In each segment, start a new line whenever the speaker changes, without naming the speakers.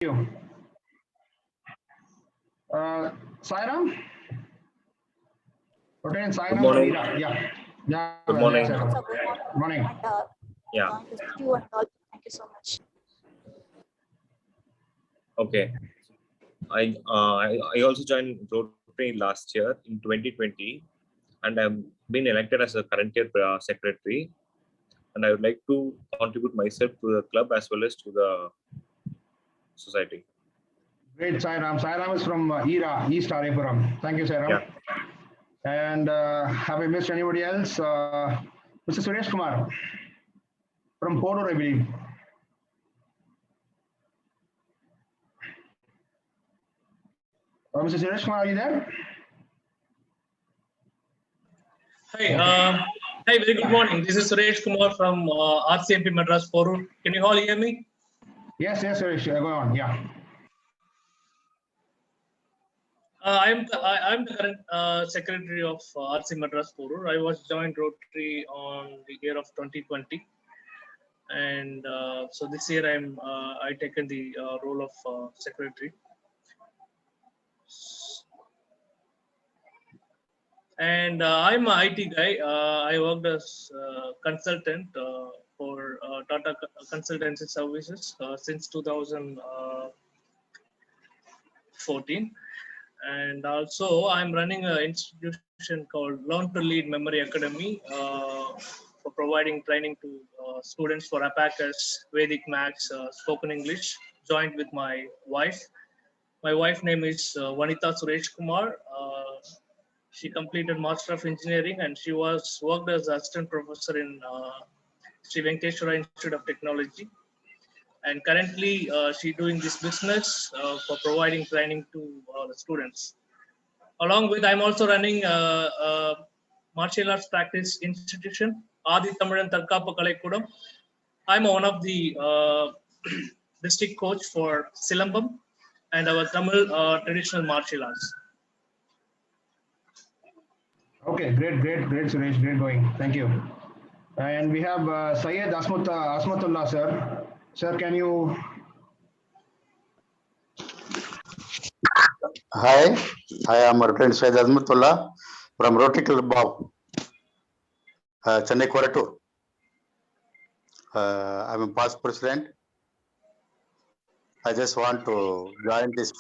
you. Sairam? Rotate
Good
Sairam
morning.
Yeah.
Good morning.
Sairam.
So good morning.
Morning.
And,
Yeah.
join this you and all. Thank you so much.
Okay. I also joined Rotary last year in 2020, and I've been elected as a current year secretary. And I would like to contribute myself to the club as well as to the society.
Great, Sairam. Sairam is from ERA, East Aripuram. Thank you, Sairam.
Yeah.
And have I missed anybody else? Mr. Suresh Kumar from Porur, I believe. Mr. Suresh Kumar, are you there?
Hi, very good morning. This is Suresh Kumar from RCMP Madras Porur. Can you all hear me?
Yes, Suresh. Go on. Yeah.
I'm the current secretary of RC Madras Porur. I was joined Rotary on the year of 2020, and so this year I taken the role of secretary. And I'm an IT guy. I worked as consultant for Tata Consultancy Services since 2014. And also I'm running an institution called Learn to Lead Memory Academy for providing training to students for Abacus, Vedic Maths, Spoken English, joined with my wife. My wife's name is Vanita Suresh Kumar. She completed Master of Engineering and she was worked as assistant professor in Sri Venkateshwara Institute of Technology. And currently she doing this business for providing training to the students. Along with, I'm also running a martial arts practice institution, Adi Tamilan Tarkapa Kalaikudam. I'm one of the district coach for Silambam and our Tamil traditional martial arts.
Okay, great, Suresh. Great going. Thank you. And we have Syed Asmatullah, sir. Sir, can you?
Hi, I am Rotary Syed Asmatullah from Rotary Club Chennai Korattur. I am a past president. I just want to join this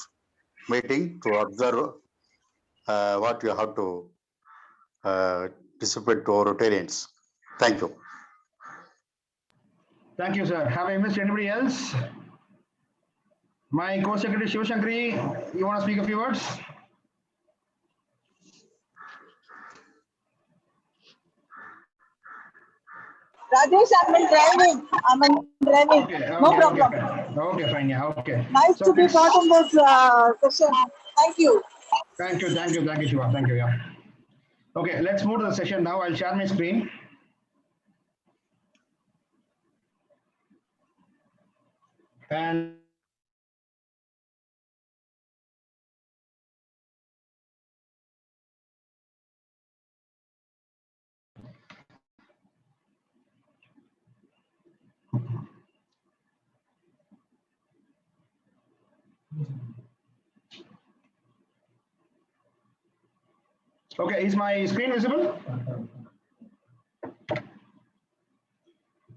meeting to observe what you have to dissipate to Rotarians. Thank you.
Thank you, sir. Have I missed anybody else? My co-secretary Shiv Shankari, you want to speak a few words?
Rajesh, I'm in training.
Okay,
No problem.
Okay, fine. Yeah, okay.
Nice to be part in this session. Thank you.
Thank you, Shiva. Thank you. Yeah. Okay, let's move to the session now. I'll share my screen. And okay, is my screen visible?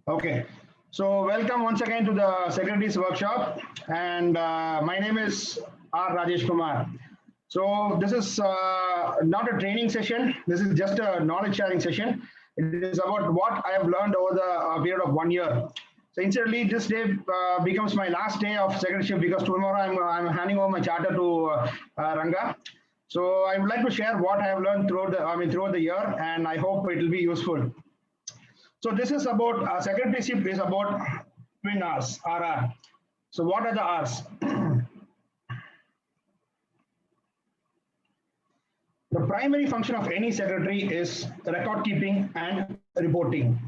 Okay, so welcome once again to the Secretary's Workshop. And my name is R. Rajesh Kumar. So this is not a training session. This is just a knowledge sharing session. It is about what I have learned over the period of 1 year. So incidentally, this day becomes my last day of secretaryship because tomorrow I'm handing over my charter to Ranga. So I would like to share what I have learned throughout the year, and I hope it will be useful. So this is about secretaryship is about twin R's, RR. So what are the R's? The primary function of any secretary is record keeping and reporting.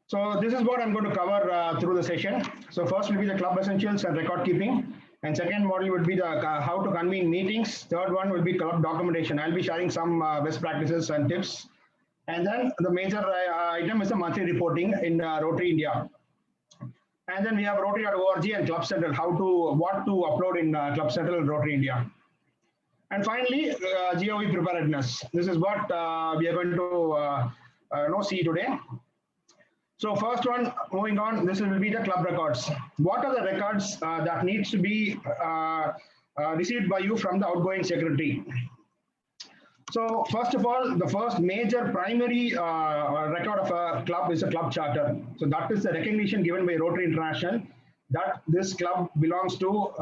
So this is what I'm going to cover through the session. So first will be the club essentials and record keeping. And second module would be the how to convene meetings. Third one will be club documentation. I'll be sharing some best practices and tips. And then the major item is the monthly reporting in Rotary India. And then we have Rotary.org and Club Central, what to upload in Club Central and Rotary India. And finally, GOV preparedness. This is what we are going to see today. So first one, moving on, this will be the club records. What are the records that needs to be received by you from the outgoing secretary? So first of all, the first major primary record of a club is a club charter. So that is the recognition given by Rotary International that this club belongs to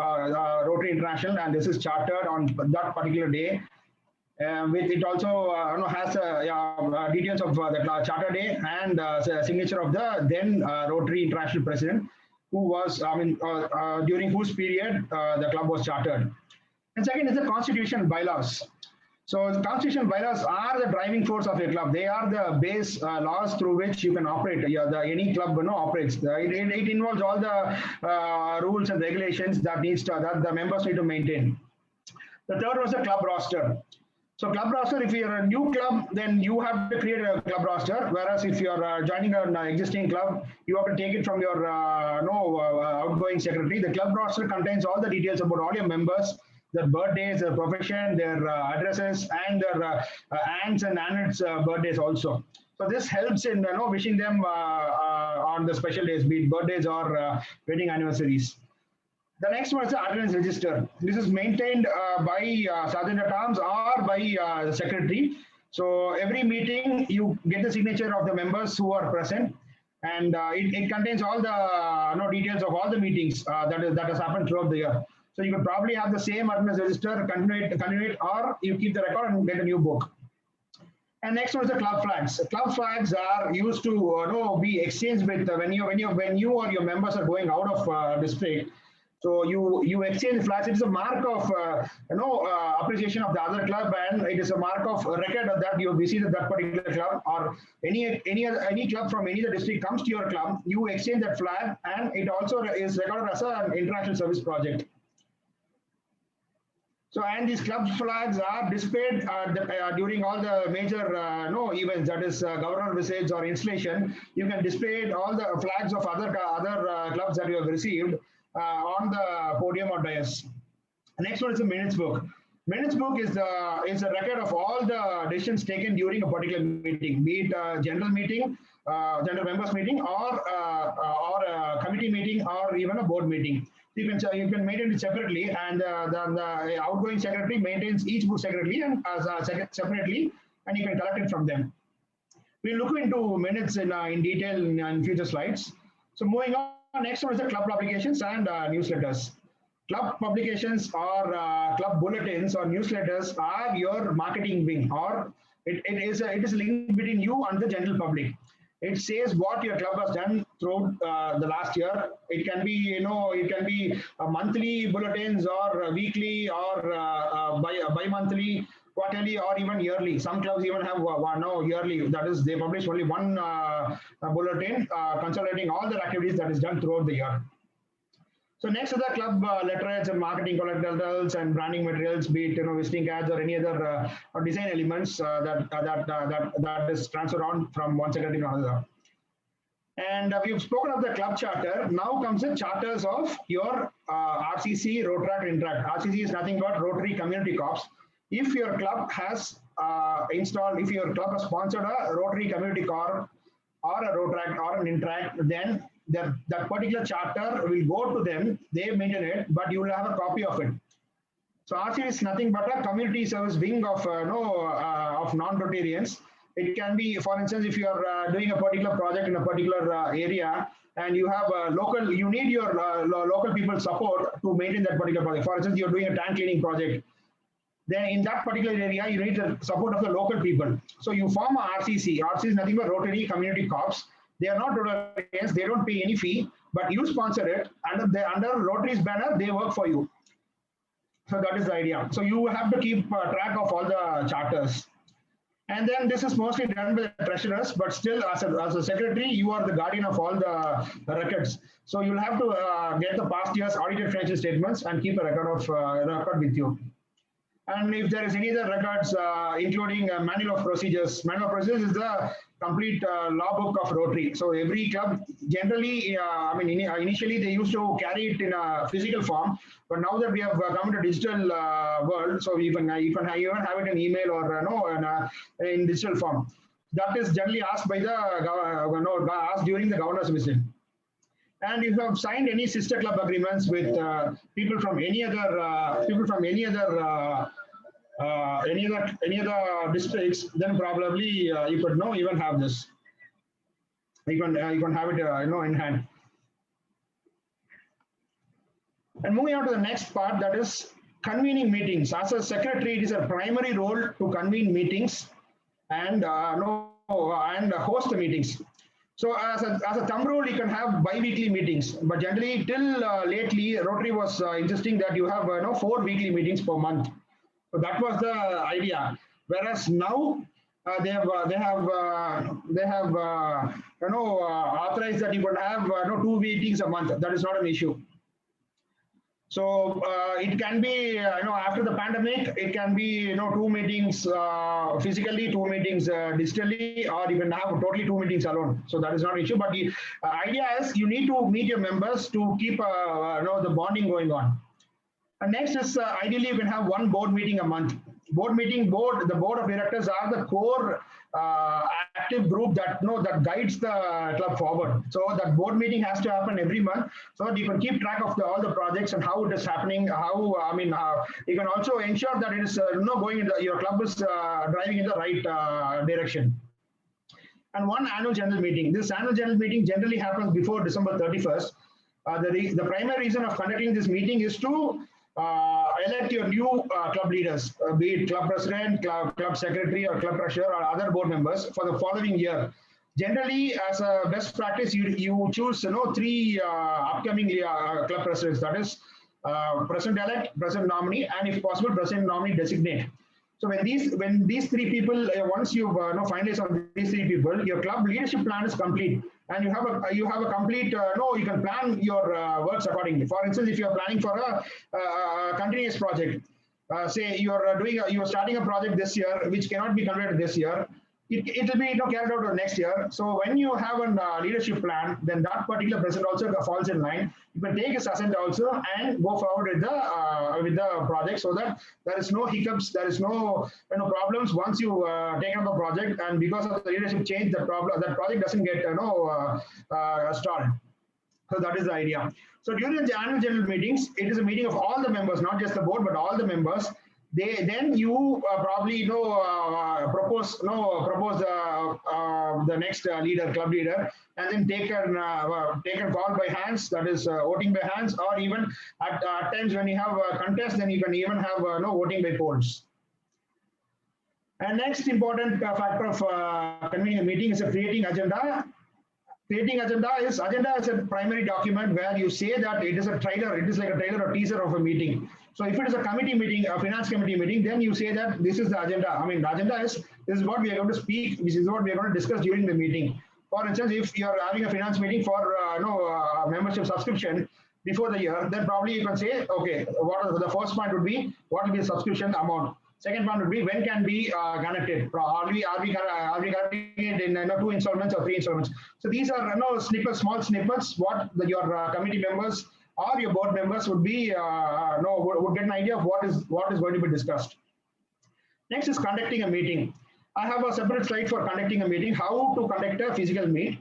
Rotary International and this is chartered on that particular day. With it also has details of the charter day and signature of the then Rotary International president, who was, during whose period the club was chartered. And second is the constitution bylaws. So the constitution bylaws are the driving force of your club. They are the base laws through which you can operate. Any club operates. It involves all the rules and regulations that the members need to maintain. The third was the club roster. So club roster, if you're a new club, then you have to create a club roster. Whereas if you're joining an existing club, you have to take it from your outgoing secretary. The club roster contains all the details about all your members, their birthdays, their profession, their addresses, and their aunts and aunt's birthdays also. So this helps in wishing them on the special days, be it birthdays or wedding anniversaries. The next one is the attendance register. This is maintained by Sergeant at Arms or by the secretary. So every meeting you get the signature of the members who are present, and it contains all the details of all the meetings that has happened throughout the year. So you could probably have the same attendance register, continue it, or you keep the record and get a new book. And next one is the club flags. Club flags are used to be exchanged with when you or your members are going out of district. So you exchange flags. It is a mark of appreciation of the other club, and it is a mark of record that you visited that particular club, or any club from any other district comes to your club. You exchange that flag, and it also is recorded as an international service project. So, and these club flags are displayed during all the major events, that is governor visits or installation. You can display all the flags of other clubs that you have received on the podium or dais. Next one is the minutes book. Minutes book is a record of all the decisions taken during a particular meeting, be it a general meeting, general members meeting, or a committee meeting, or even a board meeting. You can maintain it separately, and the outgoing secretary maintains each book separately, and separately, and you can collect it from them. We'll look into minutes in detail in future slides. So moving on, next one is the club publications and newsletters. Club publications or club bulletins or newsletters are your marketing wing, or it is a link between you and the general public. It says what your club has done throughout the last year. It can be, it can be monthly bulletins, or weekly, or bi-monthly, quarterly, or even yearly. Some clubs even have yearly. That is, they publish only one bulletin consolidating all the activities that is done throughout the year. So next is the club letterheads and marketing collaterals and branding materials, be it visiting cards or any other design elements that is transferred on from one secretary to another. And we've spoken of the club charter. Now comes the charters of your RCC, Rotaract, Interact. RCC is nothing but Rotary Community Corps. If your club has if your club has sponsored a Rotary Community Corps or a Rotaract or an Interact, then that particular charter will go to them. They maintain it, but you will have a copy of it. So RCC is nothing but a community service wing of non-Rotarians. It can be, for instance, if you are doing a particular project in a particular area, and you have you need your local people's support to maintain that particular project. For instance, you're doing a tank cleaning project. Then in that particular area, you need the support of the local people. So you form a RCC. RCC is nothing but Rotary Community Corps. They are not Rotarians. They don't pay any fee, but you sponsor it under Rotary's banner. They work for you. So that is the idea. So you have to keep track of all the charters. And then this is mostly done by the treasurers, but still as a secretary, you are the guardian of all the records. So you'll have to get the past year's audited financial statements and keep a record with you. And if there is any other records, including manual of procedures. Manual of procedures is the complete law book of Rotary. So every club generally, initially they used to carry it in a physical form, but now that we have come to digital world, so you can even have it in email or in digital form. That is generally asked by the asked during the governor's visit. And if you have signed any sister club agreements with people from any other any other districts, then probably you could even have this. You can have it in hand. And moving on to the next part, that is convening meetings. As a secretary, it is a primary role to convene meetings and host the meetings. So as a thumb rule, you can have bi-weekly meetings, but generally till lately, Rotary was insisting that you have 4 weekly meetings per month. So that was the idea. Whereas now they have authorized that you could have 2 meetings a month. That is not an issue. So it can be after the pandemic, it can be 2 meetings physically, 2 meetings digitally, or you can have totally 2 meetings alone. So that is not an issue. But the idea is you need to meet your members to keep the bonding going on. And next is ideally you can have 1 board meeting a month. The board of directors are the core active group that guides the club forward. So that board meeting has to happen every month, so that you can keep track of all the projects and how it is happening. You can also ensure that it is going in your club is driving in the right direction. And 1 annual general meeting. This annual general meeting generally happens before December 31st. The primary reason of conducting this meeting is to elect your new club leaders, be it club president, club secretary, or club treasurer, or other board members for the following year. Generally, as a best practice, you choose 3 upcoming club presidents. That is president-elect, president nominee, and if possible, president nominee designate. So when these 3 people, once you finalize on these 3 people, your club leadership plan is complete, and you have a complete you can plan your works accordingly. For instance, if you are planning for a continuous project, say you are starting a project this year which cannot be completed this year, it will be carried out to next year. So when you have a leadership plan, then that particular president also falls in line. You can take his assent also and go forward with the project, so that there is no hiccups, there is no problems once you take up the project, and because of the leadership change, that project doesn't get stalled. So that is the idea. So during the annual general meetings, it is a meeting of all the members, not just the board, but all the members. Then you probably propose the next club leader, and then taken call by hands, that is voting by hands, or even at times when you have a contest, then you can even have voting by polls. And next important factor of convening a meeting is creating agenda. Creating agenda is a primary document where you say that it is a trailer, it is like a trailer or teaser of a meeting. So if it is a committee meeting, a finance committee meeting, then you say that this is the agenda. The agenda is, this is what we are going to speak, this is what we are going to discuss during the meeting. For instance, if you are having a finance meeting for membership subscription before the year, then probably you can say, okay, the first point would be, what will be the subscription amount? Second one would be, when can be connected? Are we connecting it in 2 installments or 3 installments? So these are snippets, small snippets, what your committee members or your board members would be would get an idea of what is going to be discussed. Next is conducting a meeting. I have a separate slide for conducting a meeting, how to conduct a physical meet.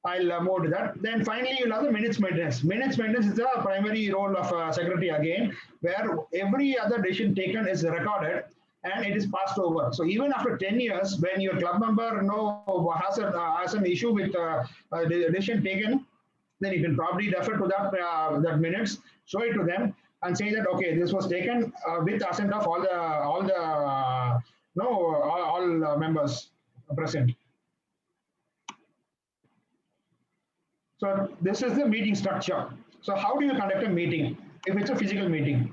I'll move to that. Then finally, you'll have the minutes maintenance. Minutes maintenance is the primary role of secretary again, where every other decision taken is recorded and it is passed over. So even after 10 years, when your club member has an issue with the decision taken, then you can probably refer to that minutes, show it to them, and say that okay, this was taken with assent of all members present. So this is the meeting structure. So how do you conduct a meeting if it's a physical meeting?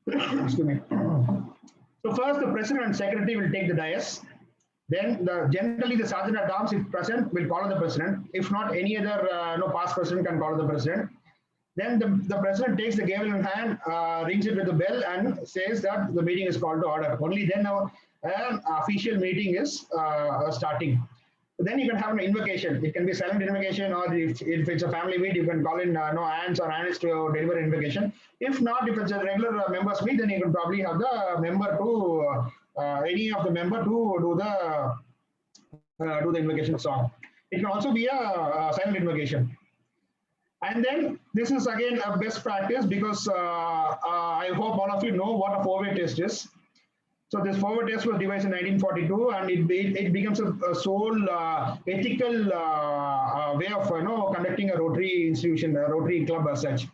Excuse me. So first, the president and secretary will take the dais. Then generally the sergeant at arms, if present, will call on the president. If not, any other past president can call on the president. Then the president takes the gavel in hand, rings it with the bell, and says that the meeting is called to order. Only then an official meeting is starting. Then you can have an invocation. It can be silent invocation, or if it's a family meet, you can call in aunts or aunts to deliver invocation. If not, if it's a regular members meet, then you can probably have the member to any of the member to do the invocation song. It can also be a silent invocation. And then this is again a best practice, because I hope all of you know what a 4-way test is. So this 4-way test was devised in 1942, and it becomes a sole ethical way of conducting a Rotary institution, a Rotary club as such.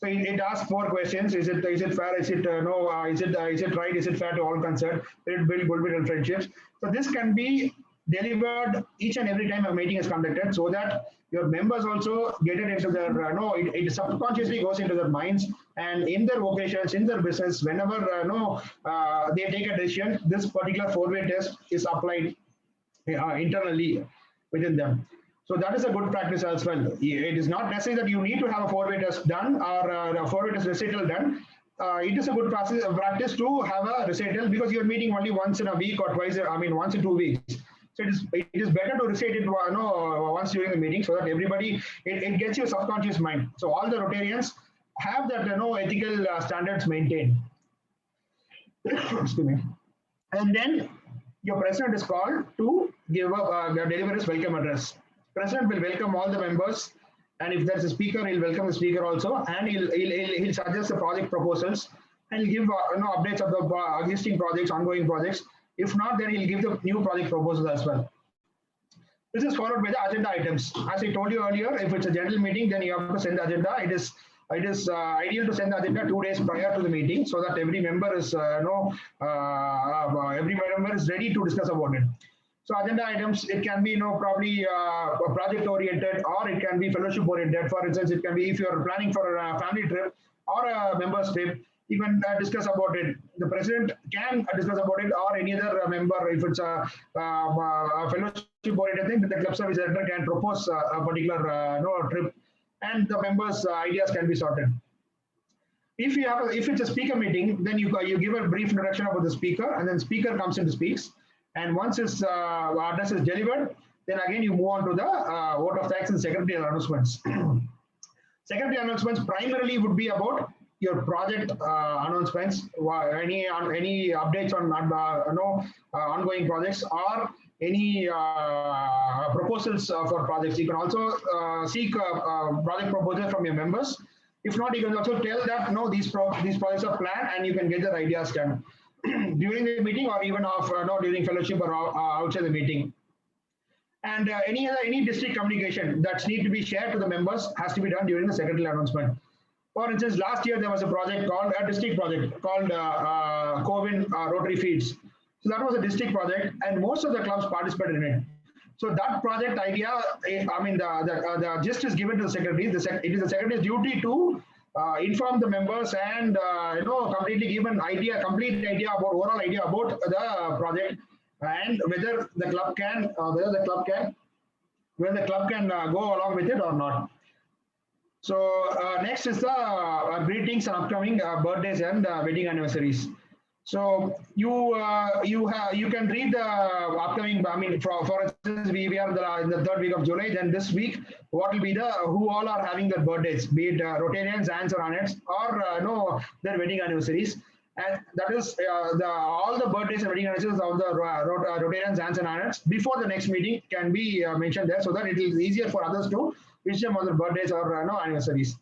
So it asks 4 questions: Is it fair? Is it no? Is it right? Is it fair to all concerned? Will it build goodwill and friendships? So this can be delivered each and every time a meeting is conducted, so that your members also get it into their it subconsciously goes into their minds, and in their vocations, in their business, whenever they take a decision, this particular 4-way test is applied internally within them. So that is a good practice as well. It is not necessary that you need to have a 4-way test done, or a 4-way test recital done. It is a good practice to have a recital, because you are meeting only once in a week or twice, once in 2 weeks. So it is better to recite it once during the meeting, so that everybody, it gets your subconscious mind. So all the Rotarians have that ethical standards maintained. Excuse me. And then your president is called to deliver his welcome address. President will welcome all the members, and if there's a speaker, he'll welcome the speaker also, and he'll suggest the project proposals, and he'll give updates of the existing projects, ongoing projects. If not, then he'll give the new project proposals as well. This is followed by the agenda items. As I told you earlier, if it's a general meeting, then you have to send the agenda. It is ideal to send the agenda 2 days prior to the meeting, so that every member is ready to discuss about it. So agenda items, it can be probably project oriented, or it can be fellowship oriented. For instance, it can be if you're planning for a family trip or a members trip, you can discuss about it. The president can discuss about it, or any other member. If it's a fellowship oriented thing, the club service director can propose a particular trip, and the members' ideas can be sorted. If it's a speaker meeting, then you give a brief introduction about the speaker, and then speaker comes in to speaks. And once his address is delivered, then again you move on to the vote of thanks and secretarial announcements. Secretary announcements primarily would be about your project announcements, any updates on ongoing projects, or any proposals for projects. You can also seek project proposals from your members. If not, you can also tell that these projects are planned, and you can get their ideas done during the meeting, or even during fellowship or outside the meeting. And any district communication that needs to be shared to the members has to be done during the secretarial announcement. For instance, last year there was a project called a district project called Covin Rotary Feeds. So that was a district project, and most of the clubs participated in it. So that project idea, the gist is given to the secretary. It is the secretary's duty to inform the members and completely give an complete idea about overall idea about the project, and whether the club can go along with it or not. So next is the greetings and upcoming birthdays and wedding anniversaries. So you can read the upcoming. For instance, we are in the 3rd week of July. Then this week, what will be who all are having their birthdays, be it Rotarians, aunts or aunts, or their wedding anniversaries. And that is all the birthdays and wedding anniversaries of the Rotarians, aunts and aunts before the next meeting can be mentioned there, so that it is easier for others to wish them on their birthdays or anniversaries.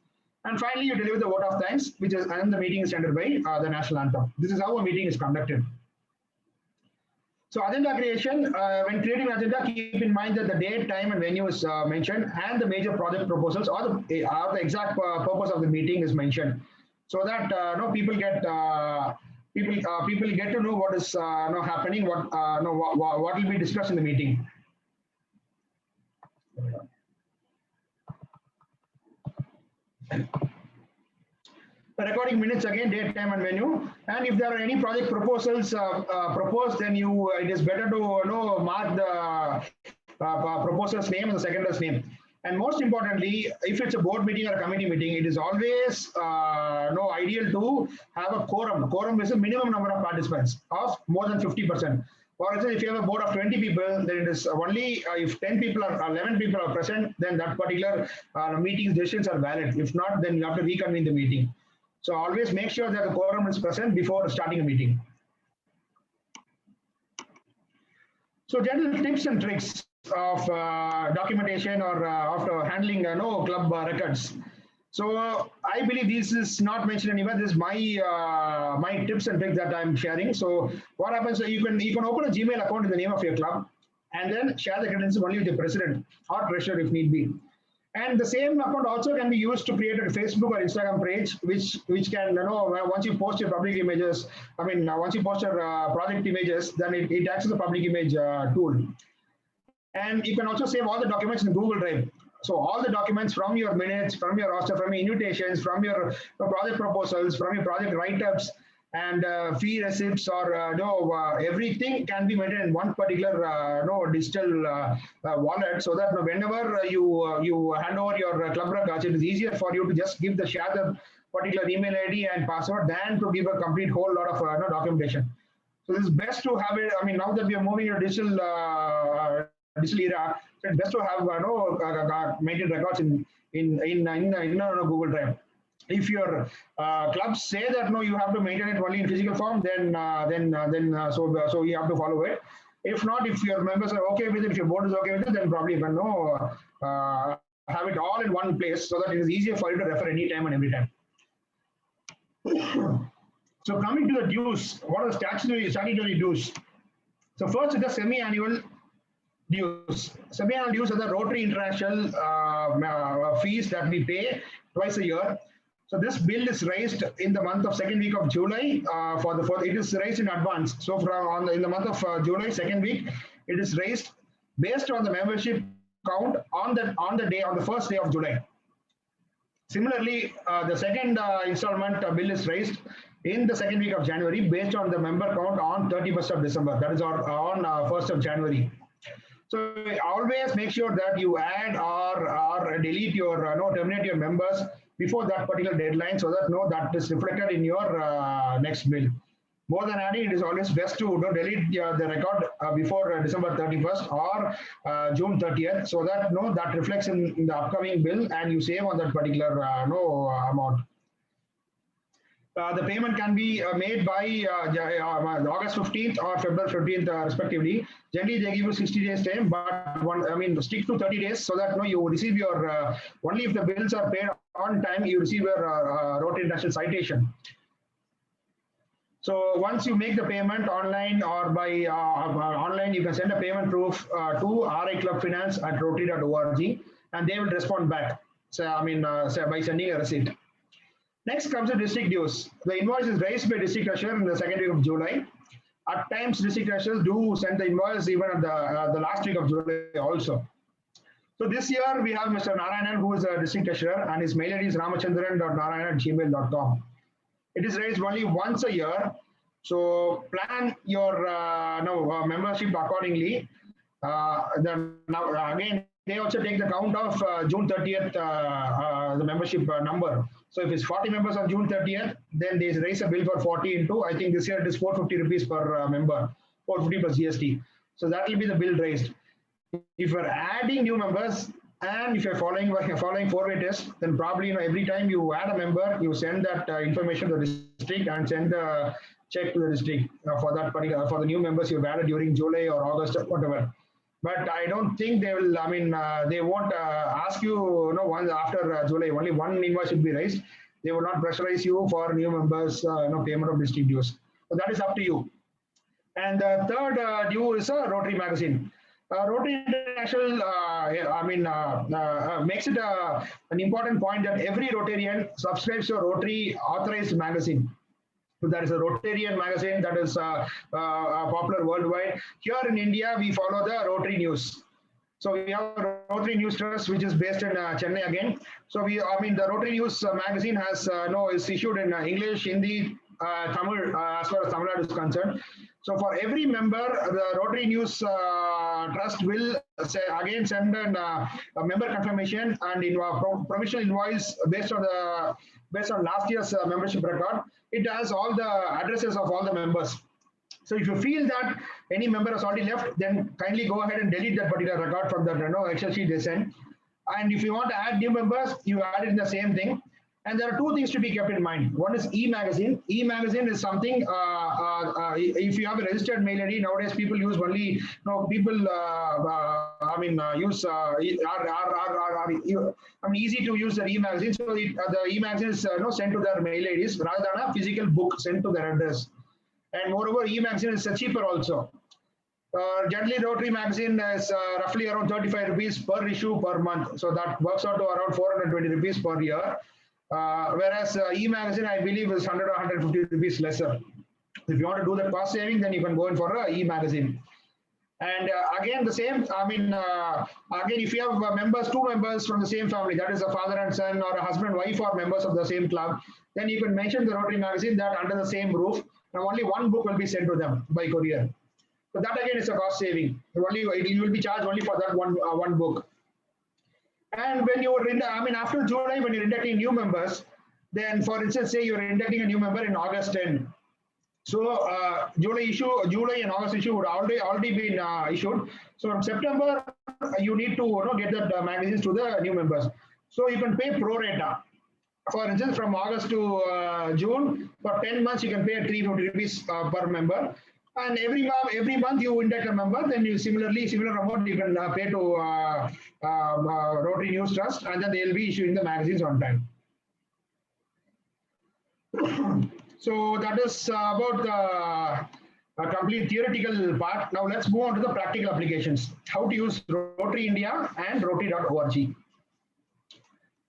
And finally, you deliver the vote of thanks, and the meeting is ended by the national anthem. This is how a meeting is conducted. So agenda creation, when creating an agenda, keep in mind that the date, time, and venue is mentioned, and the major project proposals or the exact purpose of the meeting is mentioned, so that people get to know what is happening, what will be discussed in the meeting. The recording minutes again, date, time, and venue. And if there are any project proposals proposed, then it is better to mark the proposer's name and the seconder's name. And most importantly, if it's a board meeting or a committee meeting, it is always ideal to have a quorum. Quorum is a minimum number of participants of more than 50%. For example, if you have a board of 20 people, then it is only if 10 people or 11 people are present, then that particular meeting's decisions are valid. If not, then you have to reconvene the meeting. So always make sure that the quorum is present before starting a meeting. So general tips and tricks of documentation or of handling club records. So I believe this is not mentioned anywhere. This is my my tips and tricks that I'm sharing. So what happens? You can open a Gmail account in the name of your club, and then share the credentials only with the president or treasurer if need be. And the same account also can be used to create a Facebook or Instagram page, which can once you post your public images. I mean, once you post your project images, then it acts as a public image tool. And you can also save all the documents in Google Drive. So all the documents from your minutes, from your roster, from your invitations, from your project proposals, from your project write-ups, and fee receipts or everything can be maintained in one particular digital wallet, so that whenever you hand over your club records, it is easier for you to just share the particular email ID and password than to give a complete whole lot of documentation. So this is best to have it. I mean, now that we are moving to digital era, so it's best to have maintained records in Google Drive. If your clubs say that no, you have to maintain it only in physical form, then so you have to follow it. If not, if your members are okay with it, if your board is okay with it, then probably you can have it all in one place, so that it is easier for you to refer any time and every time. So coming to the dues, what are the statutory dues? So first is the semi-annual dues. Semi-annual dues are the Rotary International fees that we pay twice a year. So this bill is raised in the month of second week of July. It is raised in advance. So in the month of July, second week, it is raised based on the membership count on the first day of July. Similarly, the second installment bill is raised in the second week of January based on the member count on 31st of December. That is on 1st of January. So always make sure that you add or delete your terminate your members before that particular deadline, so that that is reflected in your next bill. More than adding, it is always best to delete the record before December 31st or June 30th, so that that reflects in the upcoming bill and you save on that particular amount. The payment can be made by August 15th or February 15th, respectively. Generally, they give you 60 days time, but stick to 30 days, so that you receive your only if the bills are paid on time, you receive your Rotary International citation. So once you make the payment online or by online, you can send a payment proof to riclubfinance@rotary.org, and they will respond back. So by sending a receipt. Next comes the district dues. The invoice is raised by district treasurer in the second week of July. At times, district treasurers do send the invoice even at the last week of July also. So this year we have Mr. Narayanan, who is a district treasurer, and his mail ID is ramachandran.narayanan@gmail.com. It is raised only once a year, so plan your membership accordingly. Again, they also take the count of June 30th, the membership number. So if it's 40 members on June 30th, then they raise a bill for 40 into, I think this year it is 450 rupees per member, 450 plus GST. So that will be the bill raised. If you're adding new members and if you're following four-way test, then probably every time you add a member, you send that information to the district and send the check to the district for that particular for the new members you've added during July or August or whatever. But I don't think they will. They won't ask you. Once after July, only one invoice should be raised. They will not pressurize you for new members. Payment of district dues. So that is up to you. And the third due is a Rotary magazine. Rotary International, makes it an important point that every Rotarian subscribes to a Rotary authorized magazine. So that is a Rotarian magazine that is popular worldwide. Here in India, we follow the Rotary News. So we have a Rotary News Trust, which is based in Chennai again. So the Rotary News magazine has is issued in English, Hindi, Tamil, as far as Tamil Nadu is concerned. So for every member, the Rotary News Trust will send a member confirmation and provisional invoice based on last year's membership record. It has all the addresses of all the members. So if you feel that any member has already left, then kindly go ahead and delete that particular record from the Excel sheet they sent. And if you want to add new members, you add it in the same thing. And there are two things to be kept in mind. One is e-magazine. E-magazine is something, if you have a registered mail ID, nowadays people use only, easy to use the e-magazine. So the e-magazine is sent to their mail IDs rather than a physical book sent to their address. And moreover, e-magazine is cheaper also. Generally, Rotary magazine is roughly around 35 rupees per issue per month. So that works out to around 420 rupees per year. Whereas e-magazine, I believe, is 100 or 150 rupees lesser. If you want to do the cost saving, then you can go in for a e-magazine. And again, the same, again, if you have members, two members from the same family, that is a father and son or a husband and wife are members of the same club, then you can mention the Rotary magazine that under the same roof, and only one book will be sent to them by courier. So that again is a cost saving. You will be charged only for that one book. And when you are after July, when you're inducting new members, then for instance, say you're inducting a new member in August 10. So July and August issue would already been issued. So from September, you need to get the magazines to the new members. So you can pay pro rata. For instance, from August to June, for 10 months, you can pay 350 rupees per member. And every month you induct a member, then you similar amount you can pay to Rotary News Trust, and then they will be issuing the magazines on time. So that is about the complete theoretical part. Now let's move on to the practical applications. How to use Rotary India and Rotary.org.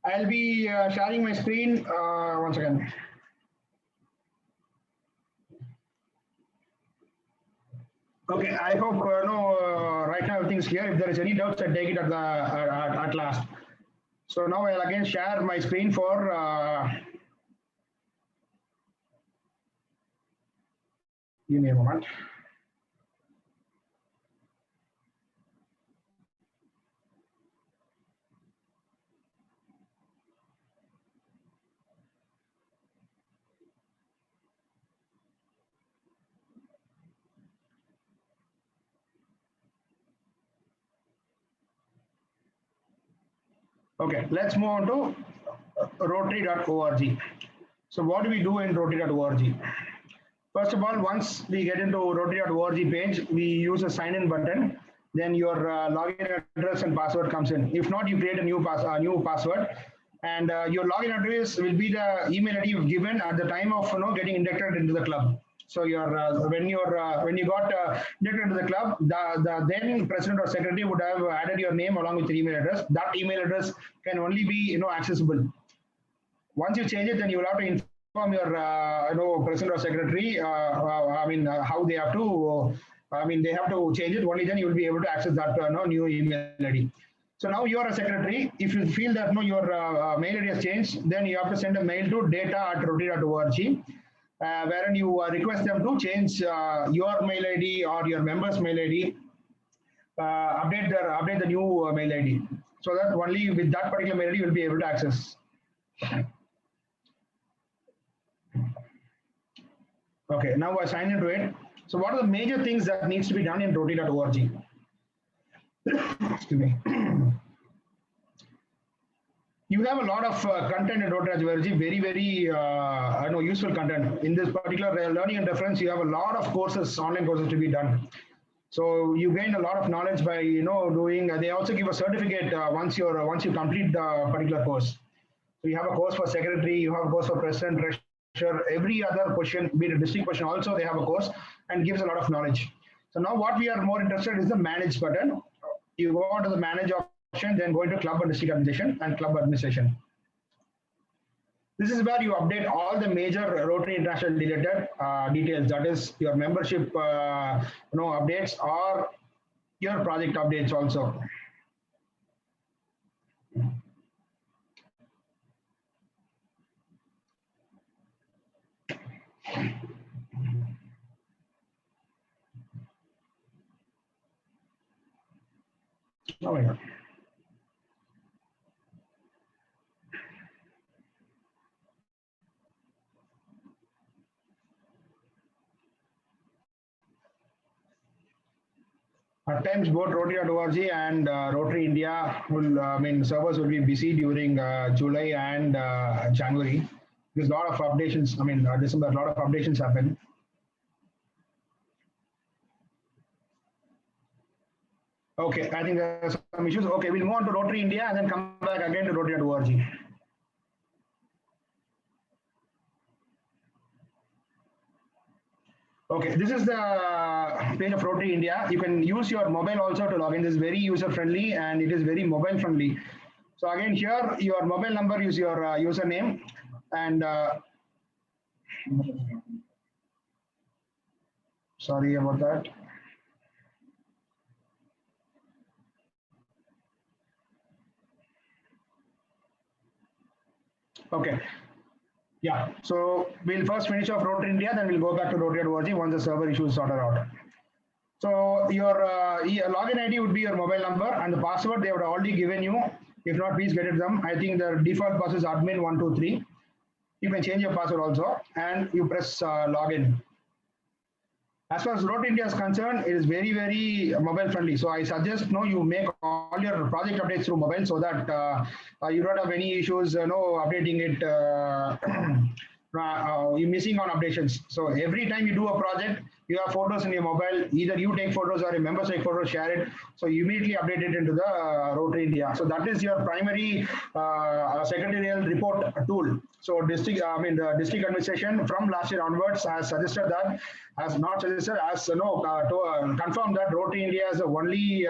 I'll be sharing my screen once again. Okay, I hope right now everything is clear. If there is any doubts, I'll take it at last. So now I'll again share my screen for. Give me a moment. Okay, let's move on to Rotary.org. So what do we do in Rotary.org? First of all, once we get into Rotary.org page, we use a sign-in button. Then your login address and password comes in. If not, you create a new password, and your login address will be the email ID you've given at the time of getting inducted into the club. So your when you got inducted into the club, the then president or secretary would have added your name along with your email address. That email address can only be accessible. Once you change it, then you will have to inform your president or secretary. How they have to. They have to change it. Only then you will be able to access that new email ID. So now you are a secretary. If you feel that your mail ID has changed, then you have to send a mail to data@rotary.org. Wherein you request them to change your mail ID or your member's mail ID, update the new mail ID, so that only with that particular mail ID you will be able to access. Okay, now I sign into it. So what are the major things that needs to be done in Rotary.org? Excuse me. You have a lot of content in Rotary.org, very useful content. In this particular learning and reference, you have a lot of courses, online courses to be done. So you gain a lot of knowledge by doing. They also give a certificate once you complete the particular course. So you have a course for secretary, you have a course for president, treasurer, every other position, be it a district position, also they have a course and gives a lot of knowledge. So now what we are more interested is the manage button. You go on to the manage option, then go into club and district administration and club administration. This is where you update all the major Rotary International related details. That is your membership, updates or your project updates also. Oh my God. At times, both Rotary.org and Rotary India will, servers will be busy during July and January. There's a lot of updations. December, a lot of updations happen. Okay, I think there are some issues. Okay, we'll move on to Rotary India and then come back again to Rotary.org. Okay, this is the page of Rotary India. You can use your mobile also to log in. This is very user friendly and it is very mobile friendly. So again, here your mobile number is your username, and sorry about that. Okay. Yeah, so we'll first finish off Rotary India, then we'll go back to Rotary.org once the server issue is sorted out. So your login ID would be your mobile number, and the password they would already given you. If not, please get it them. I think the default password is admin123. You can change your password also, and you press login. As far as Rotary India is concerned, it is very, very mobile friendly. So I suggest you make all your project updates through mobile so that you don't have any issues, updating it, you're missing on updations. So every time you do a project, you have photos in your mobile, either you take photos or a member take photos, share it. So you immediately update it into the Rotary India. So that is your primary secretarial report tool. So the district administration from last year onwards has suggested that, has not suggested, has confirmed that Rotary India is the only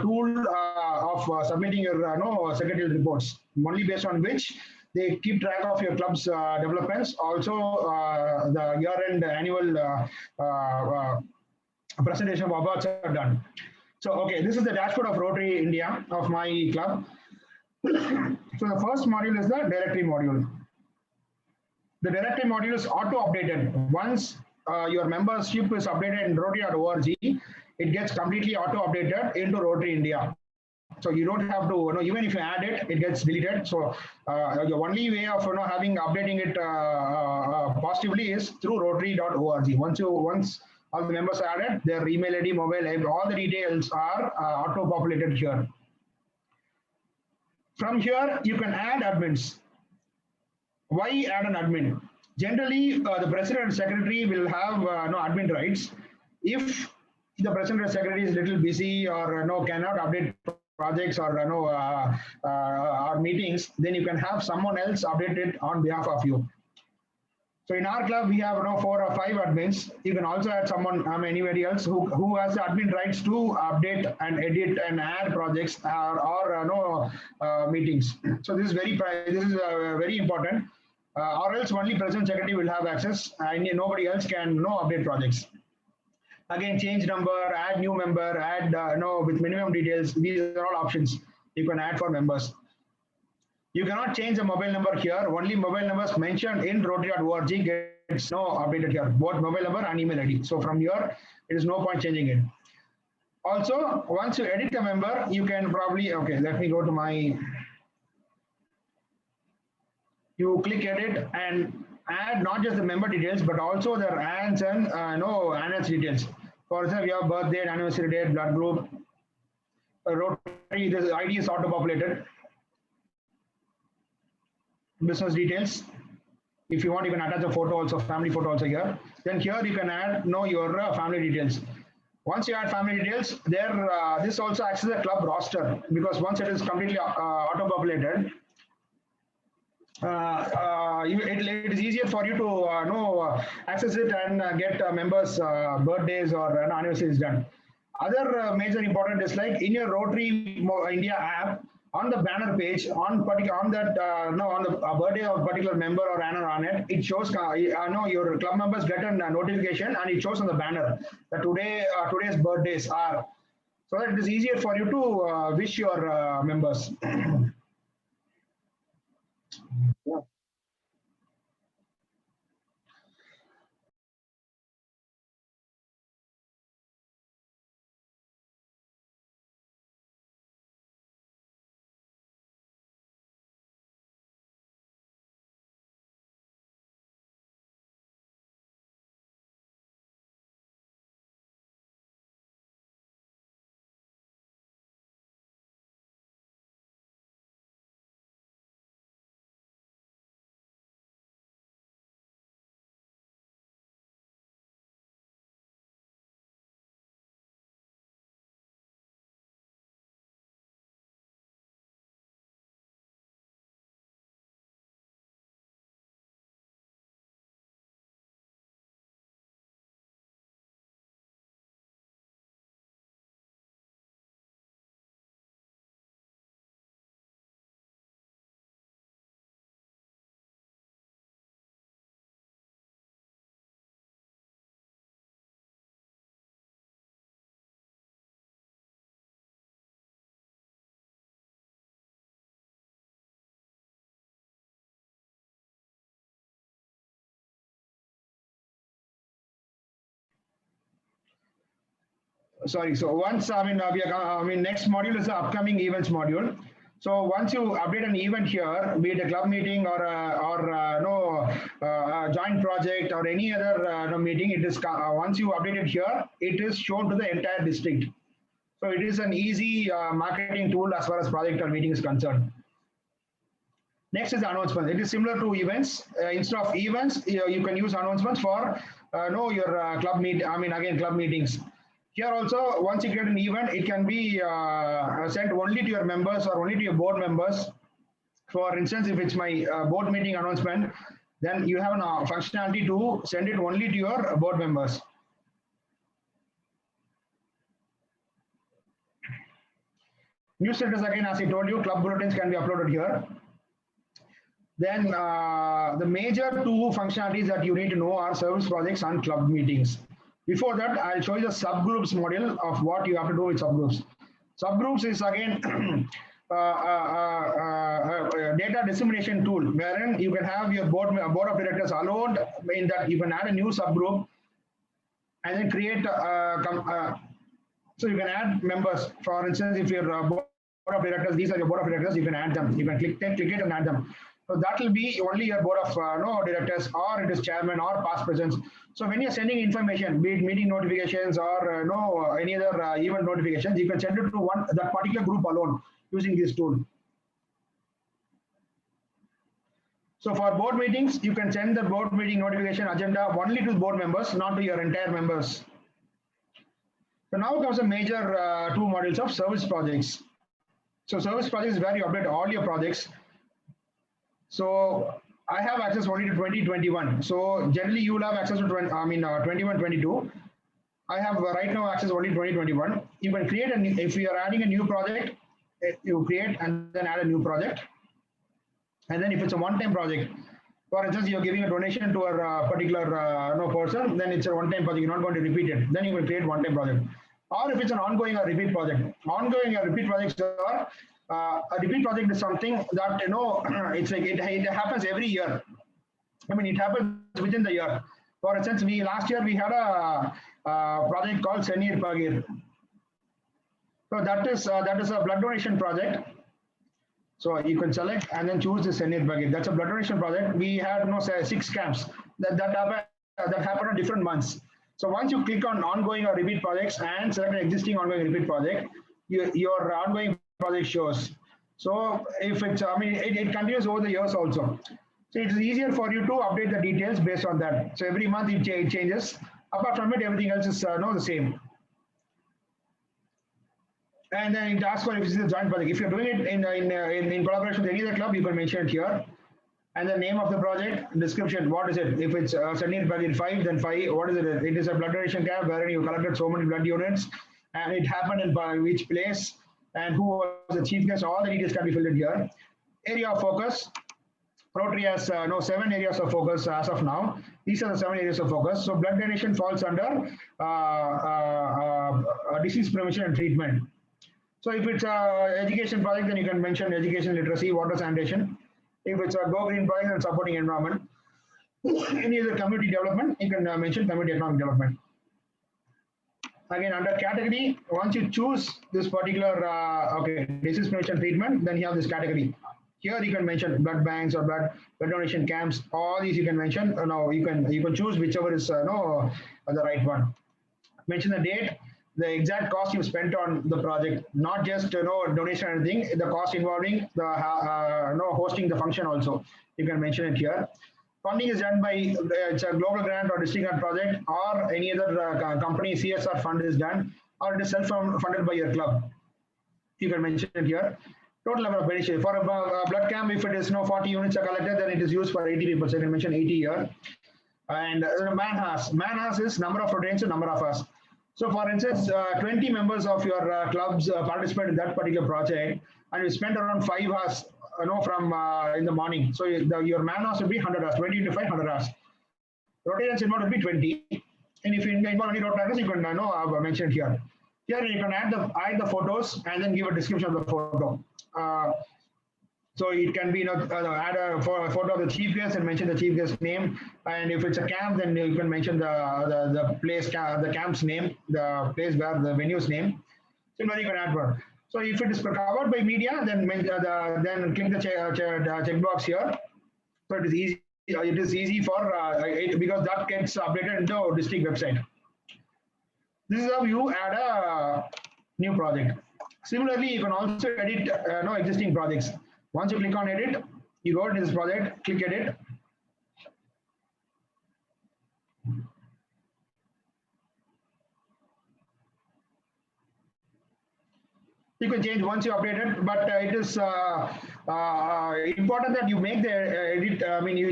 tool of submitting your secretarial reports, only based on which they keep track of your club's developments. Also, the year-end annual presentation of awards are done. So, okay, this is the dashboard of Rotary India of my club. So the first module is the directory module. The directory module is auto-updated. Once your membership is updated in Rotary.org, it gets completely auto-updated into Rotary India. So you don't have to, even if you add it, it gets deleted. So the only way of having updating it positively is through Rotary.org. Once all the members are added, their email ID, mobile, all the details are auto-populated here. From here, you can add admins. Why add an admin? Generally, the president and secretary will have no admin rights. If the president and secretary is a little busy or cannot update projects or or meetings, then you can have someone else update it on behalf of you. So in our club, we have 4 or 5 admins. You can also add someone, anybody else who has the admin rights to update and edit and add projects or meetings. So this is very important. Or else only president secretary will have access, and nobody else can update projects. Again, change number, add new member, add with minimum details. These are all options you can add for members. You cannot change the mobile number here. Only mobile numbers mentioned in Rotary.org gets updated here, both mobile number and email ID. So from here, it is no point changing it. Also, once you edit a member, you can probably, okay, let me go to my, you click edit and add not just the member details, but also their ads and annuals details. For example, your birth date, anniversary date, blood group, Rotary, this ID is auto-populated. Business details. If you want, you can attach a photo also, family photo also here. Then here you can add your family details. Once you add family details, there this also acts as a club roster, because once it is completely auto-populated, it is easier for you to access it and get members' birthdays or anniversaries done. Other major important is like in your Rotary India app, on the banner page, on the birthday of a particular member or annual on it, it shows your club members get a notification and it shows on the banner that today's birthdays are, so that it is easier for you to wish your members. Yeah. sorry. So once, next module is the upcoming events module. So once you update an event here, be it a club meeting or a joint project or any other meeting, it is once you update it here, it is shown to the entire district. So it is an easy marketing tool as far as project or meeting is concerned. Next is announcement. It is similar to events. Instead of events, you can use announcements for your club meet. Again, club meetings. Here also, once you get an event, it can be sent only to your members or only to your board members. For instance, if it's my board meeting announcement, then you have a functionality to send it only to your board members. Newsletters, again, as I told you, club bulletins can be uploaded here. Then the major two functionalities that you need to know are service projects and club meetings. Before that, I'll show you the subgroups model of what you have to do with subgroups. Subgroups is again data dissemination tool, wherein you can have your board of directors alone. In that, you can add a new subgroup and then create. So you can add members. For instance, if your board of directors, these are your board of directors, you can add them. You can click it and add them. So that will be only your board of directors, or it is chairman or past presidents. So when you're sending information, be it meeting notifications or any other event notifications, you can send it to that particular group alone using this tool. So for board meetings, you can send the board meeting notification agenda only to board members, not to your entire members. So now comes the major two modules of service projects. So service projects is where you update all your projects. So I have access only to 2021. So generally you will have access to 21, 22. I have right now access only 2021. You can create if you are adding a new project, you create and then add a new project. And then if it's a one-time project, for instance, you're giving a donation to a particular person, then it's a one-time project. You're not going to repeat it. Then you will create one-time project. Or if it's an ongoing or repeat project. Ongoing or repeat projects are a repeat project is something that it's like it happens every year. It happens within the year. For instance, last year we had a project called Senir Pagir. So that is a blood donation project. So you can select and then choose the Senir Pagir. That's a blood donation project. We had 6 camps that happened on different months. So once you click on ongoing or repeat projects and select an existing ongoing repeat project, your ongoing project shows. So if it's, it continues over the years also. So it's easier for you to update the details based on that. So every month it changes. Apart from it, everything else is the same. And then it asks for if this is a joint project. If you're doing it in collaboration with any other club, you can mention it here. And the name of the project, description, what is it? If it's Senir Pagir 5, then 5, what is it? It is a blood donation camp wherein you collected so many blood units, and it happened in which place, and who was the chief guest. All the details can be filled in here. Area of focus. Rotary has 7 areas of focus as of now. These are the 7 areas of focus. So blood donation falls under disease prevention and treatment. So if it's education project, then you can mention education, literacy, water sanitation. If it's a Go Green project and supporting environment, any other community development, you can mention community economic development. Again, under category, once you choose this particular disease prevention treatment, then you have this category. Here you can mention blood banks or blood donation camps. All these you can mention. You can choose whichever is the right one. Mention the date, the exact cost you spent on the project, not just donation or anything. The cost involving the hosting the function also. You can mention it here. Funding is done by it's a global grant or district grant project or any other company CSR fund is done, or it is self-funded by your club. You can mention it here. Total number of beneficiaries. For a blood camp, if it is 40 units are collected, then it is used for 80 people. So you can mention 80 here. And man-hours is number of Rotarians and number of hours. So for instance, 20 members of your clubs participate in that particular project, and you spend around 5 hours from in the morning. So your man-hours will be 100 hours, 20 into 5, 100 hours. Rotarians involved will be 20. And if you involve any Rotarians, you can mention it here. Here you can add the photos and then give a description of the photo. So it can be, add a photo of the chief guest and mention the chief guest name. And if it's a camp, then you can mention the place, the camp's name, the place where the venue's name. Similarly, you can add one. So if it is covered by media, then then click the checkbox here. So it is easy. It is easy for because that gets updated into district website. This is how you add a new project. Similarly, you can also edit existing projects. Once you click on edit, you go to this project, click edit. You can change once you update it, but it is important that you make the edit. I mean, you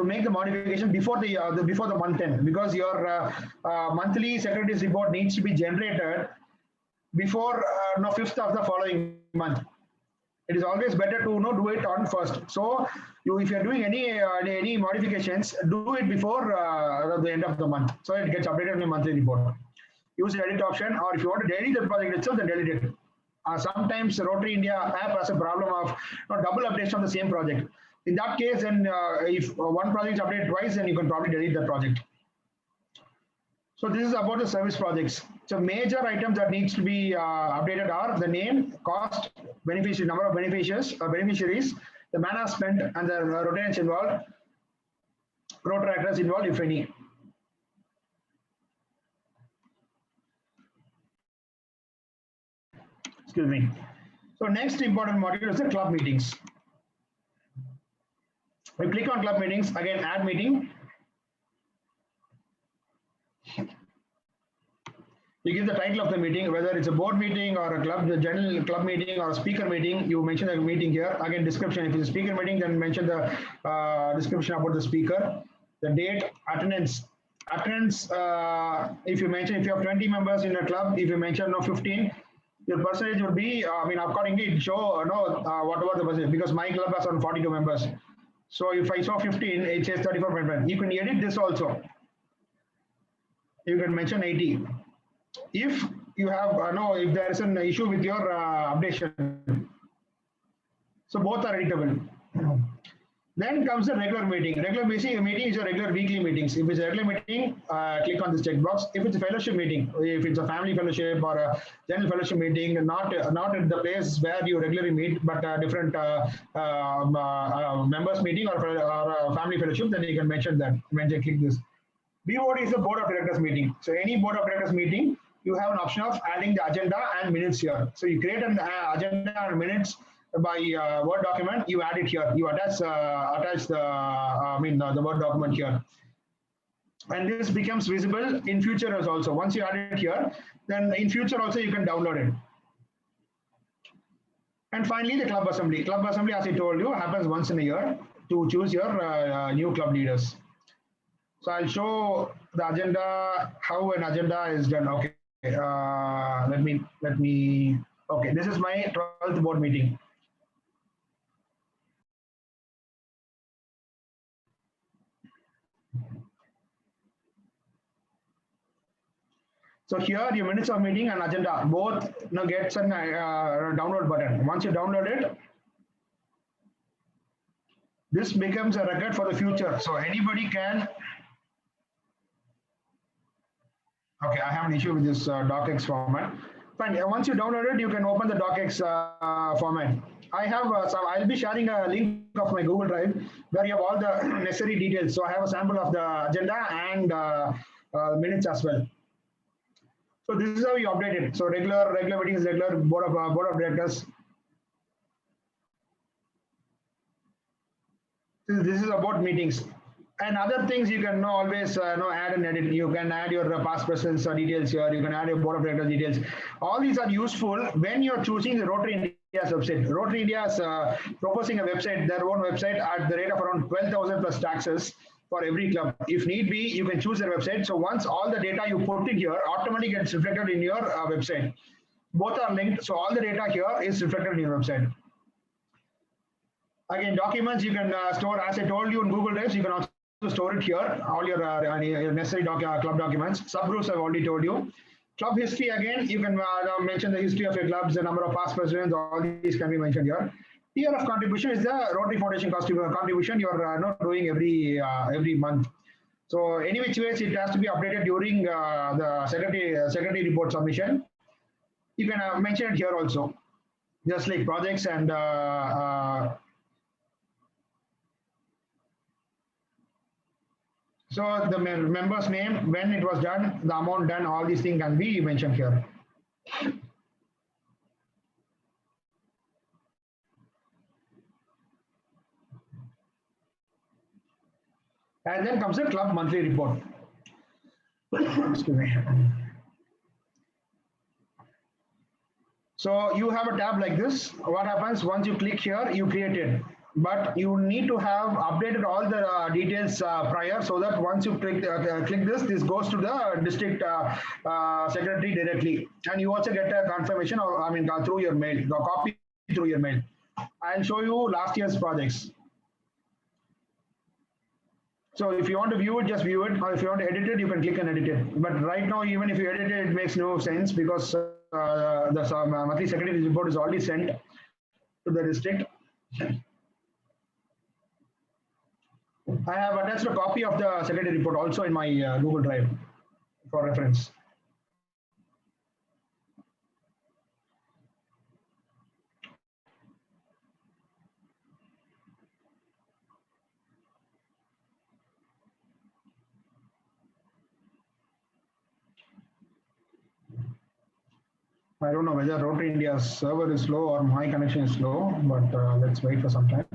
make the modification before the month end, because your monthly secretary's report needs to be generated before 5th of the following month. It is always better to do it on first. So if you're doing any modifications, do it before the end of the month, so it gets updated in the monthly report. Use the edit option, or if you want to delete the project itself, then delete it. Sometimes Rotary India app has a problem of double updates on the same project. In that case, then if one project is updated twice, then you can probably delete that project. So this is about the service projects. So major items that needs to be updated are the name, cost, beneficiary, number of beneficiaries, the manner spent, and the Rotarians involved, Rotaractors involved, if any. Excuse me. So next important module is the club meetings. We click on club meetings, again add meeting. You give the title of the meeting, whether it's a board meeting or a general club meeting or a speaker meeting, you mention the meeting here. Again, description, if it's a speaker meeting, then mention the description about the speaker, the date, attendance. Attendance, if you have 20 members in a club, if you mention 15, your percentage would be, accordingly it show whatever the percentage, because my club has around 42 members. So if I saw 15, it says 34.5. You can edit this also. You can mention 80. If you have if there is an issue with your updation, so both are editable. Then comes the regular meeting. Regular meeting is a regular weekly meetings. If it's a regular meeting, click on this checkbox. If it's a fellowship meeting, if it's a family fellowship or a general fellowship meeting, not at the place where you regularly meet, but a different members meeting or a family fellowship, then you can mention that. Click this. BOD is the board of directors meeting. So any board of directors meeting, you have an option of adding the agenda and minutes here. So you create an agenda and minutes by Word document, you add it here. You attach the Word document here. And this becomes visible in future as also. Once you add it here, then in future also you can download it. And finally, the club assembly. Club assembly, as I told you, happens once in a year to choose your new club leaders. So I'll show the agenda, how an agenda is done. Okay, let me. Okay, this is my 12th board meeting. So here, your minutes of meeting and agenda both gets a download button. Once you download it, this becomes a record for the future. So anybody can. Okay, I have an issue with this docx format. Fine. Once you download it, you can open the docx format. I have I'll be sharing a link of my Google Drive where you have all the necessary details. So I have a sample of the agenda and minutes as well. So this is how you update it. So regular meetings, regular board of directors. This is about meetings. And other things you can always add and edit. You can add your past presidents details here. You can add your board of directors details. All these are useful when you're choosing the Rotary India's website. Rotary India is proposing a website, their own website, at the rate of around 12,000 plus taxes for every club. If need be, you can choose their website. So once all the data you put in here automatically gets reflected in your website. Both are linked, so all the data here is reflected in your website. Again, documents you can store, as I told you, in Google Drive. You can also store it here, all your necessary club documents. Subgroups I've already told you. Club history, again, you can mention the history of your clubs, the number of past presidents, all these can be mentioned here. Year of contribution is the Rotary Foundation contribution you are not doing every month. So any which ways it has to be updated during the secretary report submission. You can mention it here also, just like projects and so the member's name, when it was done, the amount done, all these things can be mentioned here. And then comes the club monthly report. Excuse me. So you have a tab like this. What happens once you click here, you create it. But you need to have updated all the details prior, so that once you click this goes to the district secretary directly. And you also get a confirmation, or I mean, through your mail, the copy through your mail. I'll show you last year's projects. So if you want to view it, just view it. Or if you want to edit it, you can click and edit it. But right now, even if you edit it, it makes no sense, because the monthly secretary report is already sent to the district. I have attached a copy of the secretary report also in my Google Drive for reference. I don't know whether Rotary India's server is slow or my connection is slow, but let's wait for some time.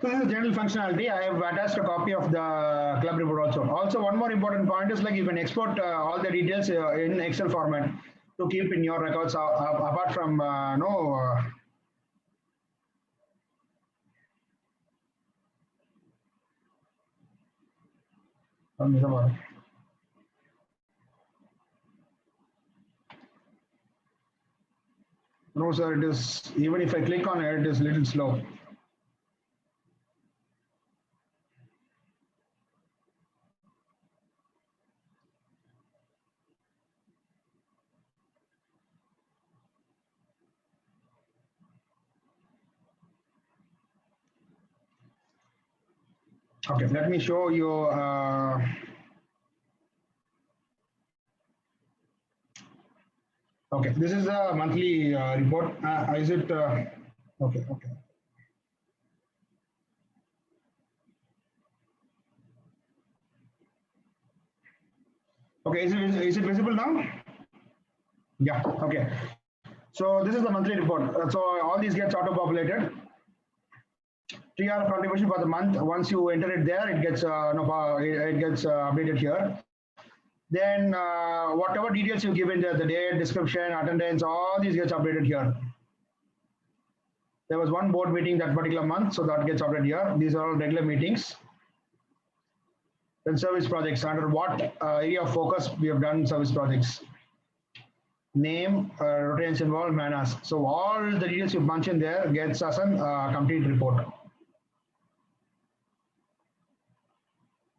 So this is general functionality. I have attached a copy of the club report also. Also, one more important point is, like, you can export all the details in Excel format to keep in your records, apart from no, sir, it is, even if I click on it, it is a little slow. Okay, let me show you. Okay, this is a monthly report. Is it? Okay. Okay, is it visible now? Yeah. Okay. So this is the monthly report. So all these gets auto-populated. TR contribution for the month. Once you enter it there, it gets updated here. Then whatever details you give in the date, description, attendance, all these gets updated here. There was one board meeting that particular month, so that gets updated here. These are all regular meetings. Then service projects, under what area of focus we have done service projects. Name, rotations involved, manners. So all the details you mentioned there gets as a complete report.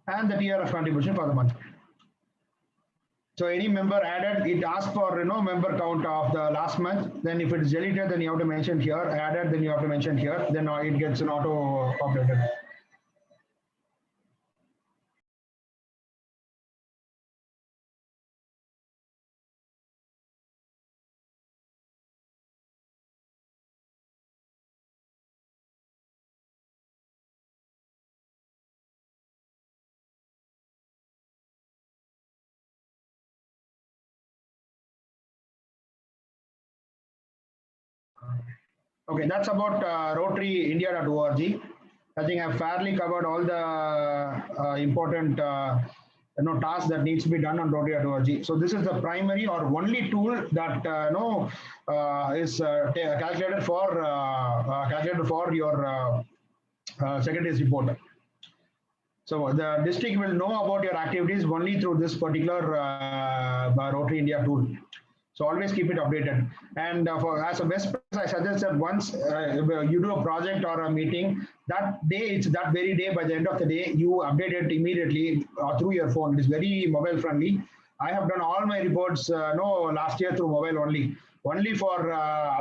And the TR of contribution for the month. So any member added, it asks for member count of the last month. Then if it is deleted, then you have to mention here. Added, then you have to mention here. Then it gets an auto populated. Okay, that's about rotaryindia.org. I think I've fairly covered all the important tasks that needs to be done on rotary.org. So this is the primary or only tool that is calculated for your secretary's report. So the district will know about your activities only through this particular Rotary India tool. So always keep it updated. And as a best practice, I suggest that once you do a project or a meeting, that day, it's that very day, by the end of the day, you update it immediately through your phone. It is very mobile friendly. I have done all my reports last year through mobile only. Only for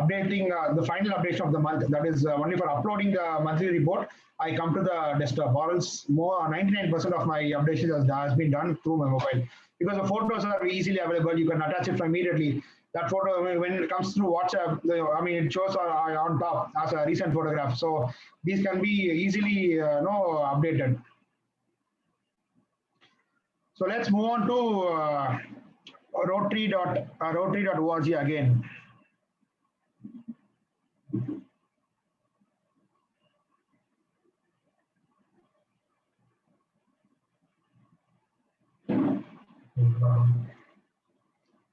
updating the final updation of the month, that is only for uploading the monthly report, I come to the desktop. Or else more 99% of my updations has been done through my mobile, because the photos are easily available. You can attach it from immediately. That photo, when it comes through WhatsApp, it shows on top as a recent photograph. So these can be easily updated. So let's move on to rotary.org again.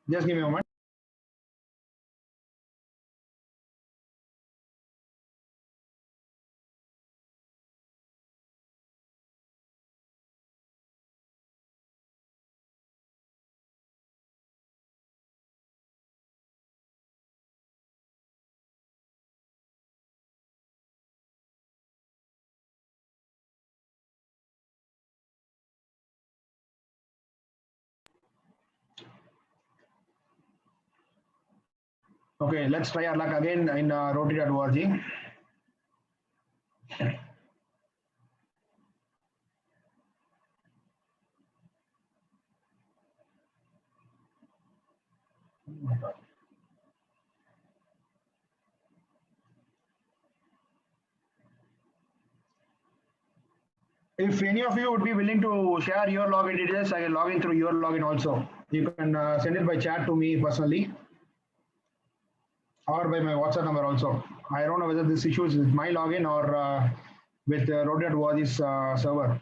Just give me a moment. Okay, let's try our luck again in rotary.org. If any of you would be willing to share your login details, I can log in through your login also. You can send it by chat to me personally or by my WhatsApp number also. I don't know whether this issue is with my login or with rotary.org's server.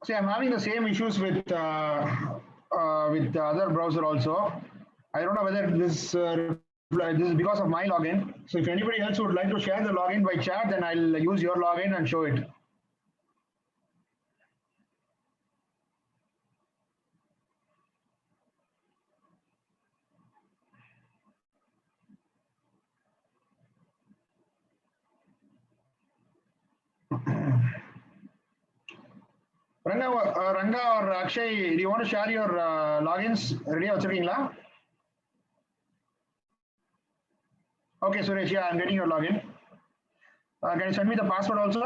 See, I'm having the same issues with the other browser also. I don't know whether this is because of my login. So if anybody else would like to share the login by chat, then I'll use your login and show it. Ranga or Akshay, do you want to share your logins? Ready vachirukeenga? Okay, Suresh, yeah, I'm getting your login. Can you send me the password also?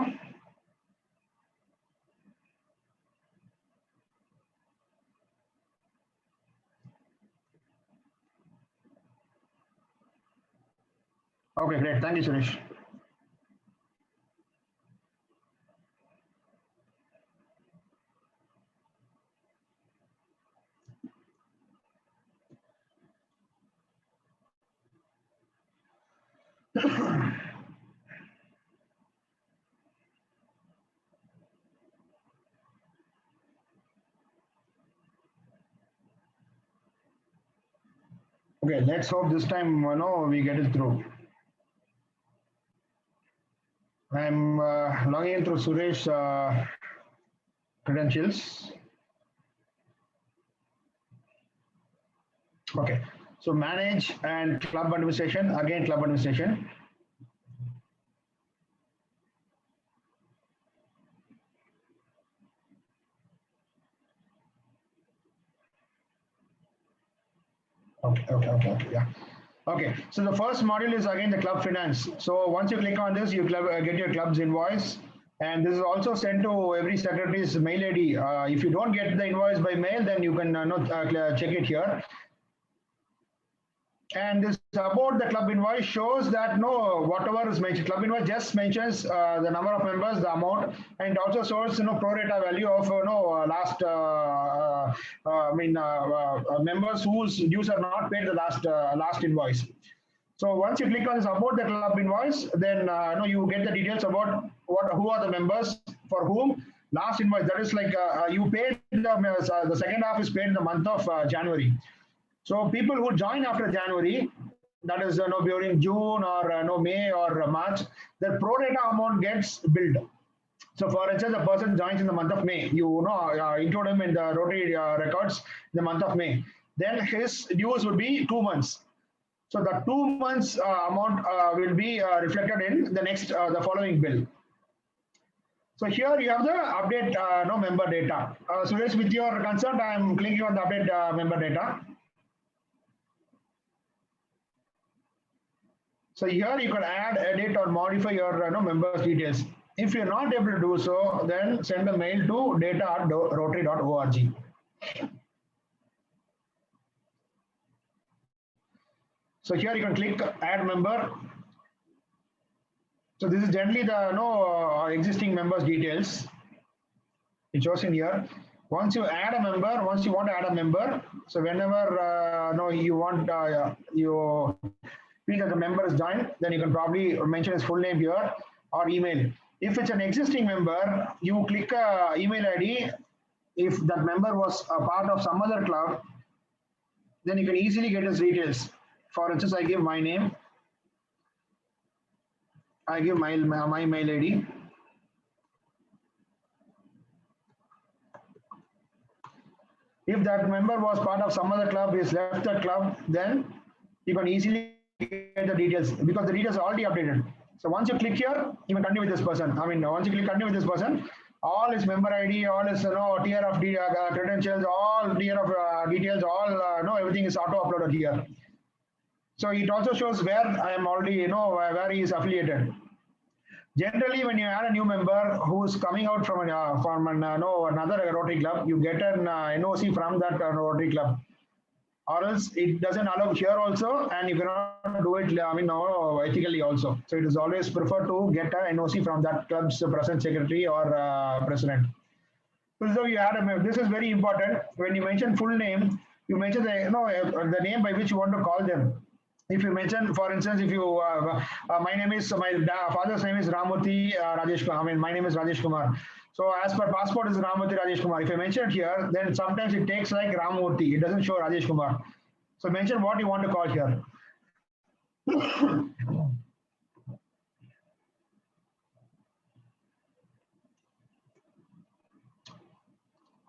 Okay, great. Thank you, Suresh. Okay, let's hope this time we get it through. I'm logging in through Suresh credentials. Okay, so manage and club administration, again club administration. Okay, yeah. Okay, so the first module is again the club finance. So once you click on this, you get your club's invoice. And this is also sent to every secretary's mail ID. If you don't get the invoice by mail, then you can check it here. And this about the club invoice shows that whatever is mentioned, club invoice just mentions the number of members, the amount, and also shows pro rata value of last members whose dues are not paid the last invoice. So once you click on this about the club invoice, then you get the details about who are the members for whom last invoice. That is like you paid the second half is paid in the month of January. So people who join after January, that is during June or May or March, the pro rata amount gets billed. So for instance, a person joins in the month of May, include him in the Rotary records in the month of May. Then his dues would be 2 months. So the 2 months amount will be reflected in the following bill. So here you have the update member data. Suresh, with your consent, I am clicking on the update member data. So here you can add, edit, or modify your members details. If you're not able to do so, then send a mail to data@rotary.org. So here you can click add member. So this is generally the existing members details. It shows in here. Once you add a member, once you want to add a member, so whenever you want you feel that the member is joined, then you can probably mention his full name here or email. If it's an existing member, you click email ID. If that member was a part of some other club, then you can easily get his details. For instance, I give my name. I give my mail ID. If that member was part of some other club, is left the club, then you can easily get the details because the details are already updated. So once you click here, you can continue with this person. Once you click continue with this person, all his member ID, all his tier of credentials, all tier of details, all everything is auto uploaded here. So it also shows where I am already where he is affiliated. Generally, when you add a new member who is coming out from another Rotary Club, you get an NOC from that Rotary Club. Or else it doesn't allow here also, and you cannot do it ethically also. So it is always preferred to get a NOC from that club's present secretary or president. So you add this is very important. When you mention full name, you mention the name by which you want to call them. If you mention, for instance, if you my father's name is Ramurthy Rajesh Kumar. My name is Rajesh Kumar. So as per passport is Ramurthy Rajesh Kumar. If I mention it here, then sometimes it takes like Ramurthy. It doesn't show Rajesh Kumar. So mention what you want to call here.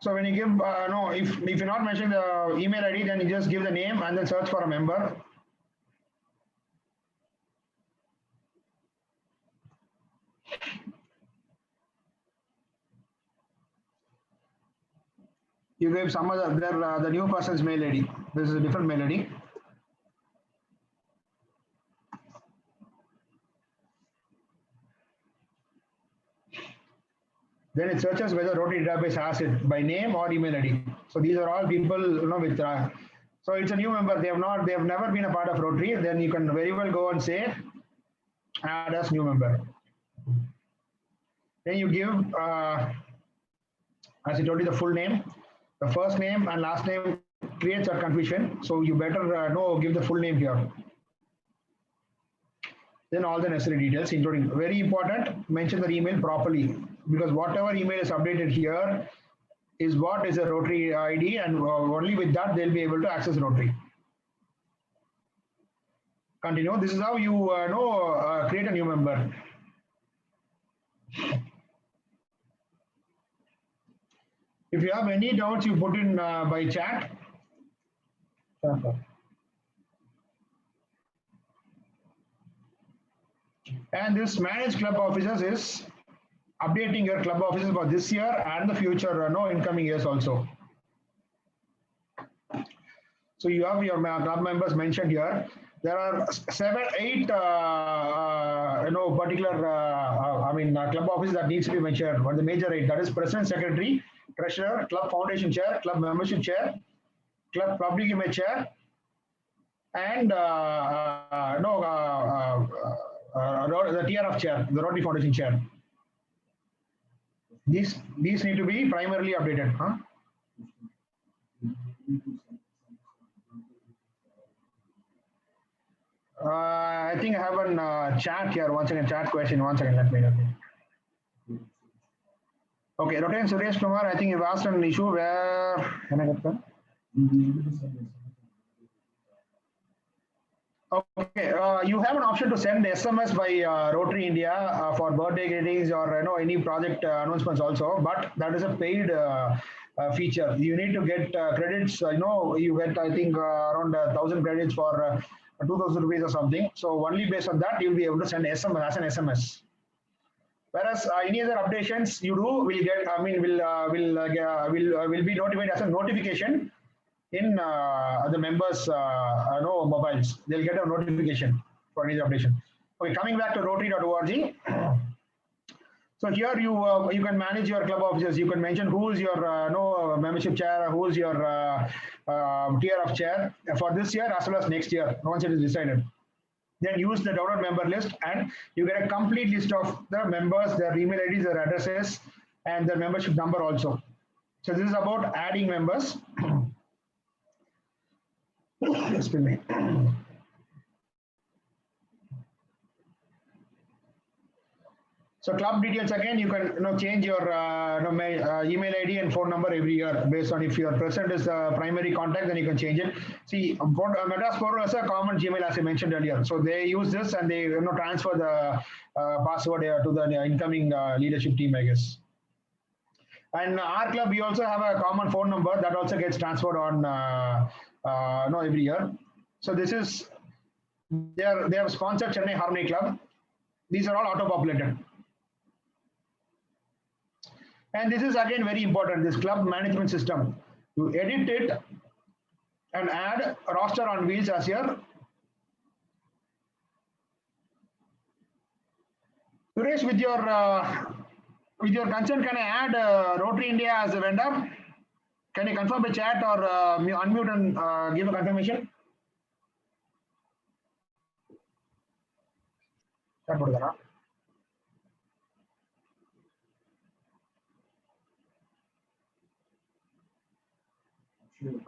So when you give, no, if you're not mentioning the email ID, then you just give the name and then search for a member. You gave some other, the new person's mail ID. This is a different mail ID. Then it searches whether Rotary database has it by name or email ID. So these are all people, with. So it's a new member. They have never been a part of Rotary. Then you can very well go and say, add as new member. Then you give, as I told you, the full name, the first name and last name creates a confusion. So you better give the full name here. Then all the necessary details, including, very important, mention the email properly, because whatever email is updated here is what is a Rotary ID, and only with that they'll be able to access Rotary. Continue. This is how you create a new member. If you have any doubts, you put in by chat. And this manage club officers is updating your club officers for this year and the future, incoming years also. So you have your club members mentioned here. There are 7, 8, particular, club offices that needs to be mentioned. But the major 8, that is president, secretary, treasurer, club foundation chair, club membership chair, club public image chair, and the TRF chair, the Rotary Foundation chair. These need to be primarily updated. Huh? I think I have a chat here. One second, chat question. One second, let me know. Okay, Rotary and Suresh Kumar, I think you've asked an issue where, can I get that? Okay, you have an option to send SMS by Rotary India for birthday greetings or any project announcements also, but that is a paid feature. You need to get credits. You get, I think, around 1,000 credits for 2,000 rupees or something. So only based on that you'll be able to send SMS as an SMS. Whereas any other updations you do will get, will be notified as a notification in the members' mobiles. They'll get a notification for any updation. Okay, coming back to rotary.org. So here you can manage your club officers. You can mention who is your membership chair, who is your TRF chair for this year as well as next year once it is decided. Then use the download member list and you get a complete list of the members, their email IDs, their addresses, and their membership number also. So this is about adding members. Excuse me. So club details again, you can change your email ID and phone number every year based on if your president is the primary contact, then you can change it. See, Madras Portal is a common Gmail as I mentioned earlier. So they use this and they transfer the password to the incoming leadership team, I guess. And our club, we also have a common phone number that also gets transferred on every year. So this is they have sponsored Chennai Harmony Club. These are all auto-populated. And this is again very important, this club management system. You edit it and add roster on wheels as your. Suresh, with your consent, can I add Rotary India as a vendor? Can you confirm the chat or unmute and give a confirmation?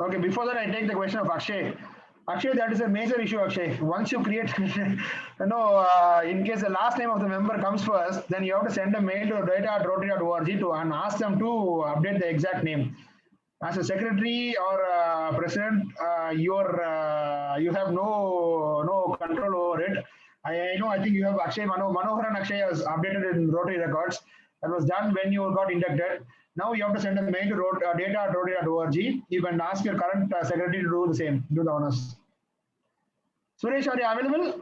Okay, before that, I take the question of Akshay. Actually, that is a major issue, Akshay. Once you create, in case the last name of the member comes first, then you have to send a mail to data@rotary.org to and ask them to update the exact name. As a secretary or president, you have no control over it. I know. I think you have Akshay Manohar and Akshay has updated in Rotary records. That was done when you got inducted. Now you have to send a mail to data@rotary.org. You can ask your current secretary to do the same. Do the honors. Suresh, are you available?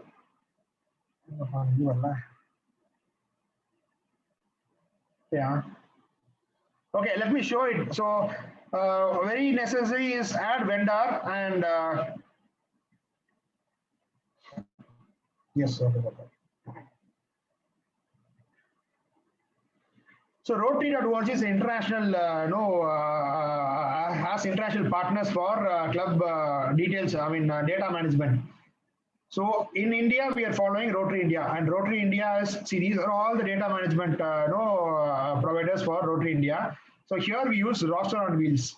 Yeah. Okay, let me show it. So, very necessary is add vendor and yes, okay. So Rotary.org is international, has international partners for club details. Data management. So in India, we are following Rotary India, and Rotary India is, see, these are all the data management providers for Rotary India. So here we use roster on wheels.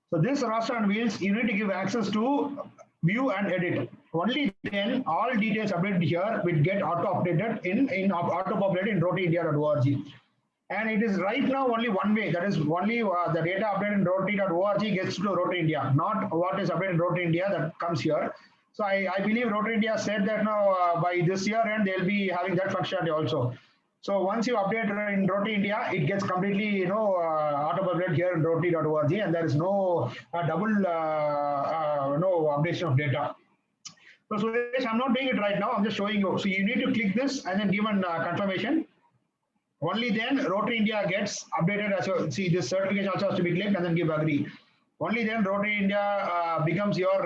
So this roster on wheels, you need to give access to view and edit. Only then all details updated here will get auto-updated auto-populated in rotaryindia.org. And it is right now only one way. That is only the data updated in rotary.org gets to Rotary India, not what is updated in Rotary India that comes here. So I believe Rotary India said that now by this year and they'll be having that functionality also. So once you update in Rotary India, it gets completely auto-populated here in rotary.org, and there is no double updation of data. So Suresh, I'm not doing it right now. I'm just showing you. So you need to click this and then give a confirmation. Only then Rotary India gets updated. As you see, this certification also has to be clicked and then give agree. Only then Rotary India becomes your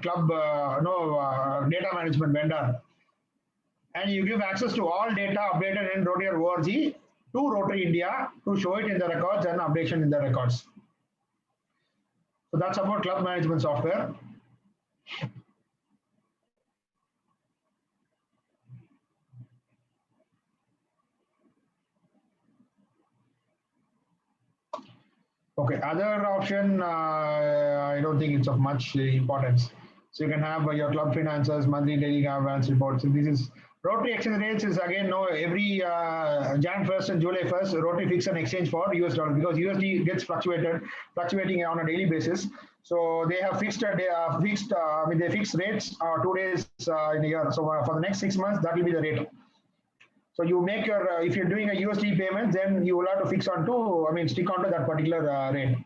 club data management vendor. And you give access to all data updated in Rotary.org to Rotary India to show it in the records and updation in the records. So that's about club management software. Okay, other option, I don't think it's of much importance. So you can have your club finances, monthly daily balance reports. So this is Rotary exchange rates is again every Jan 1st and July 1st, Rotary fix an exchange for US dollars because USD gets fluctuating on a daily basis. So they have fixed they fix rates 2 days in a year. So for the next 6 months, that will be the rate. So you make your, if you're doing a USD payment, then you will have to fix on to, stick on to that particular rate.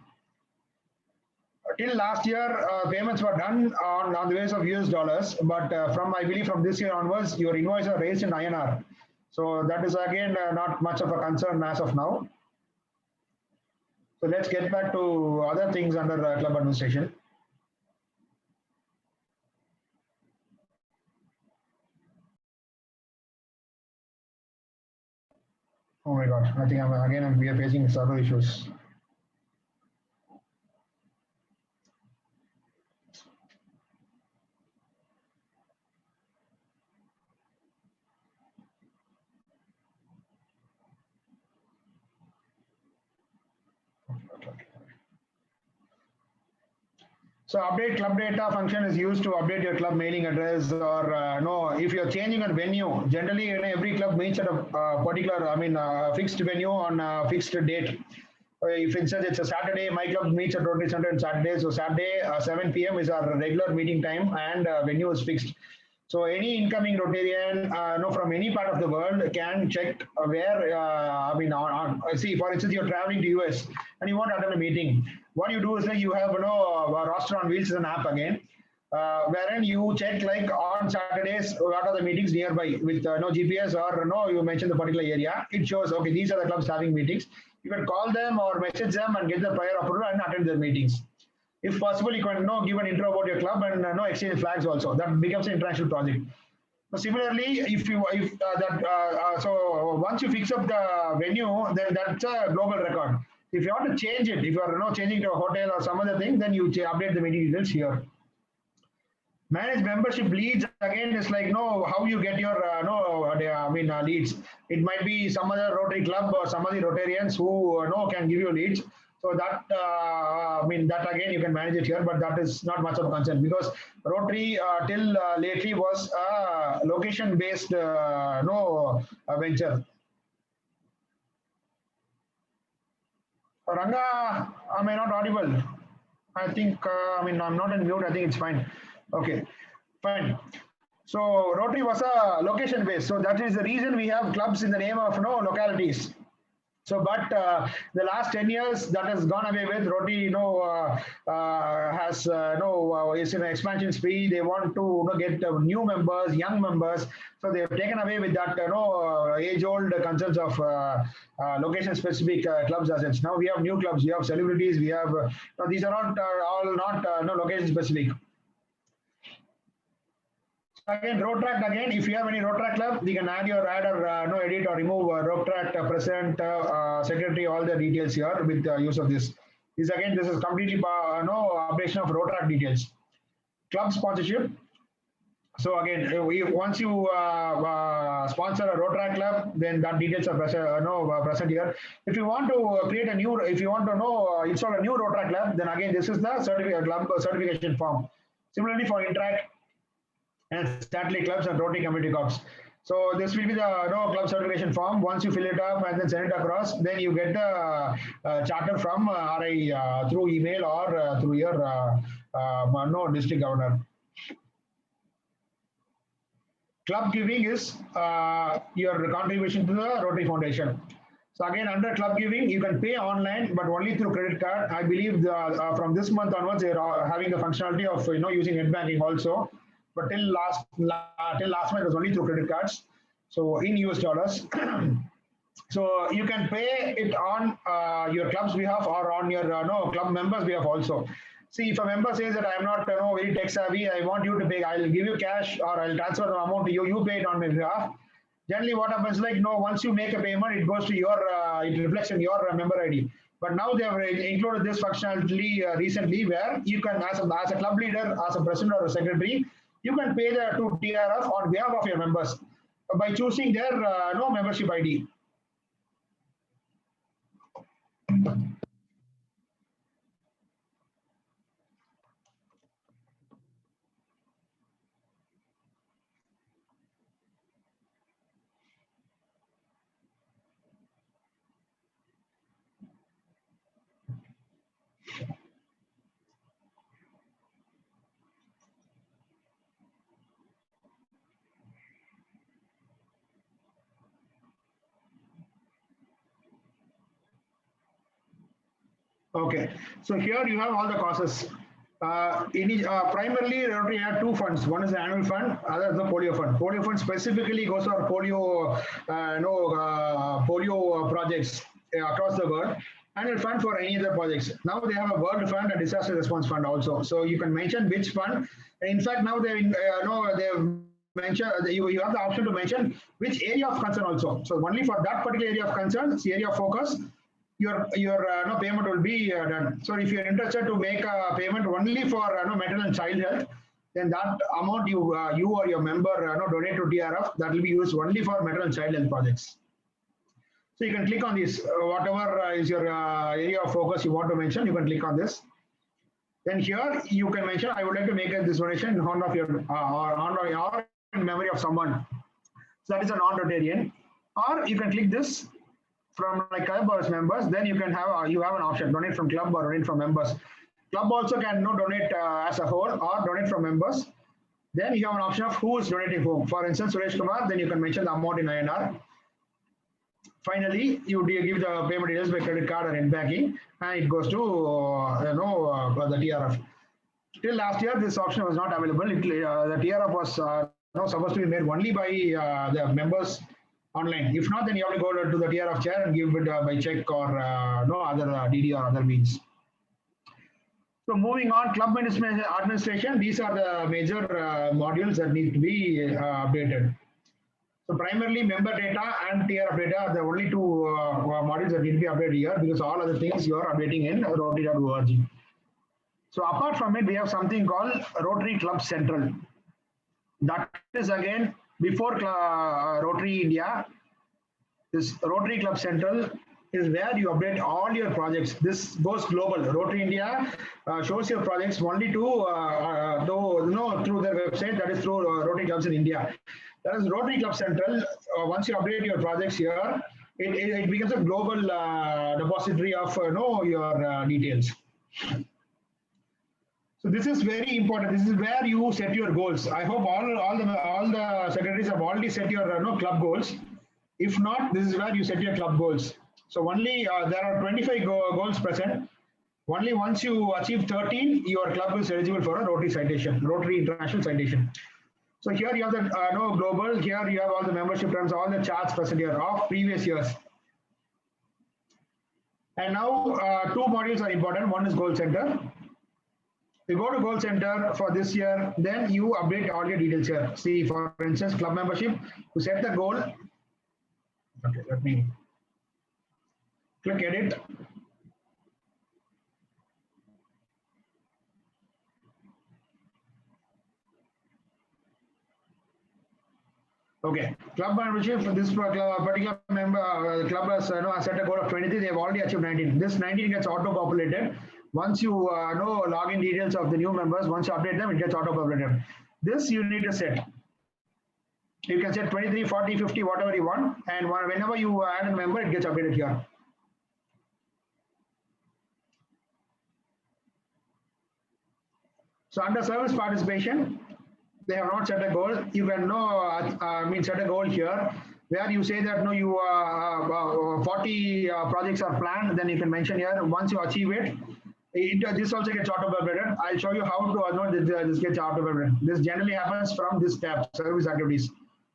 Till last year, payments were done on the basis of US dollars, but I believe from this year onwards, your invoice are raised in INR. So that is again not much of a concern as of now. So let's get back to other things under club administration. Oh my God, I think we are facing server issues. So update club data function is used to update your club mailing address or if you're changing a venue. Generally, every club meets at a particular, fixed venue on a fixed date. If instead it's a Saturday, my club meets at Rotary Center on Saturday. So Saturday 7 p.m. is our regular meeting time and venue is fixed. So any incoming Rotarian from any part of the world can check where, see, for instance, you're traveling to US and you want to attend a meeting. What you do is you have a roster on wheels is an app again, wherein you check like on Saturdays what are the meetings nearby with no GPS or you mentioned the particular area. It shows okay, these are the clubs having meetings. You can call them or message them and get the prior approval and attend their meetings. If possible, you can give an intro about your club and exchange flags also. That becomes an international project. So similarly, so once you fix up the venue, then that's a global record. If you want to change it, if you are changing to a hotel or some other thing, then you update the meeting details here. Manage membership leads again is like how you get your leads. It might be some other Rotary club or some other Rotarians who can give you leads. So that, I mean, that again you can manage it here, but that is not much of a concern because Rotary till lately was a location-based no venture. Ranga, am I not audible? I think, I mean, I'm not in mute. I think it's fine. Okay, fine. So Rotary was a location based. So that is the reason we have clubs in the name of no localities. So, but the last 10 years that has gone away with Rotary, has is in an expansion spree. They want to get new members, young members. So they have taken away with that age-old concerns of location-specific clubs as such. Now we have new clubs. We have celebrities. We have these are not all not no location-specific. Again, road track again. If you have any road track club, you can add or no edit or remove road track president, secretary, all the details here with use of this. This again, this is completely no updation of road track details. Club sponsorship. So again, once you sponsor a road track club, then that details are present here. If you want to create a new, if you want to know install a new road track club, then again this is the club certification form. Similarly for Interact and satellite clubs and Rotary community clubs. So this will be the club certification form. Once you fill it up and then send it across, then you get the charter from RI through email or through your district governor. Club giving is your contribution to the Rotary Foundation. So again, under club giving, you can pay online, but only through credit card. I believe from this month onwards, they are having the functionality of using net banking also. But till last month, it was only through credit cards. So in US dollars. So you can pay it on your club's behalf or on your club members' behalf also. See, if a member says that I'm not very tech savvy, I want you to pay, I'll give you cash or I'll transfer the amount to you, you pay it on my behalf. Generally what happens like, once you make a payment, it goes to your, it reflects in your member ID. But now they have included this functionality recently where you can, as a club leader, as a president or a secretary, you can pay the to TRF on behalf of your members by choosing their membership ID. Okay, so here you have all the causes. Primarily, Rotary had two funds. One is the annual fund, other is the polio fund. Polio fund specifically goes for polio, polio projects across the world. Annual fund for any other projects. Now they have a world fund and disaster response fund also. So you can mention which fund. In fact, now they they've mentioned you have the option to mention which area of concern also. So only for that particular area of concern, the area of focus, your payment will be done. So if you're interested to make a payment only for mental and child health, then that amount you or your member donate to TRF, that will be used only for mental and child health projects. So you can click on this, whatever is your area of focus you want to mention, you can click on this. Then here you can mention, I would like to make this donation in honor of your or in memory of someone. So that is a non-Rotarian. Or you can click this from like club or members. Then you can have you have an option: donate from club or donate from members. Club also can donate as a whole or donate from members. Then you have an option of who is donating whom. For instance, Suresh Kumar. Then you can mention the amount in INR. Finally, you give the payment details by credit card or net banking, and it goes to the TRF. Till last year, this option was not available. The TRF was supposed to be made only by the members online. If not, then you have to go to the TRF chair and give it by check or no other DD or other means. So moving on, club administration. These are the major modules that need to be updated. So primarily member data and TRF data are the only two modules that need to be updated here, because all other things you are updating in Rotary.org. So apart from it, we have something called Rotary Club Central. That is again before Rotary India. This Rotary Club Central is where you update all your projects. This goes global. Rotary India shows your projects only through their website, that is through Rotary Clubs in India. That is Rotary Club Central. Once you update your projects here, it becomes a global depository of your details. So this is very important. This is where you set your goals. I hope all the secretaries have already set your club goals. If not, this is where you set your club goals. So only there are 25 goals present. Only once you achieve 13, your club is eligible for a Rotary citation, Rotary International citation. So here you have the global. Here you have all the membership terms, all the charts present here of previous years. And now two modules are important. One is Goal Center. You go to Goal Center for this year, then you update all your details here. See, for instance, club membership, you set the goal. Okay, let me click edit. Okay, club membership for this particular member club has set a goal of 23. They have already achieved 19. This 19 gets auto-populated. Once you know login details of the new members, once you update them, it gets auto-populated. This you need to set. You can set 23, 40, 50, whatever you want, and whenever you add a member, it gets updated here. So under service participation, they have not set a goal. You can set a goal here where you say that 40 projects are planned. Then you can mention here once you achieve it. This also gets auto-populated. I'll show you how to this gets auto-populated. This generally happens from this tab, service activities,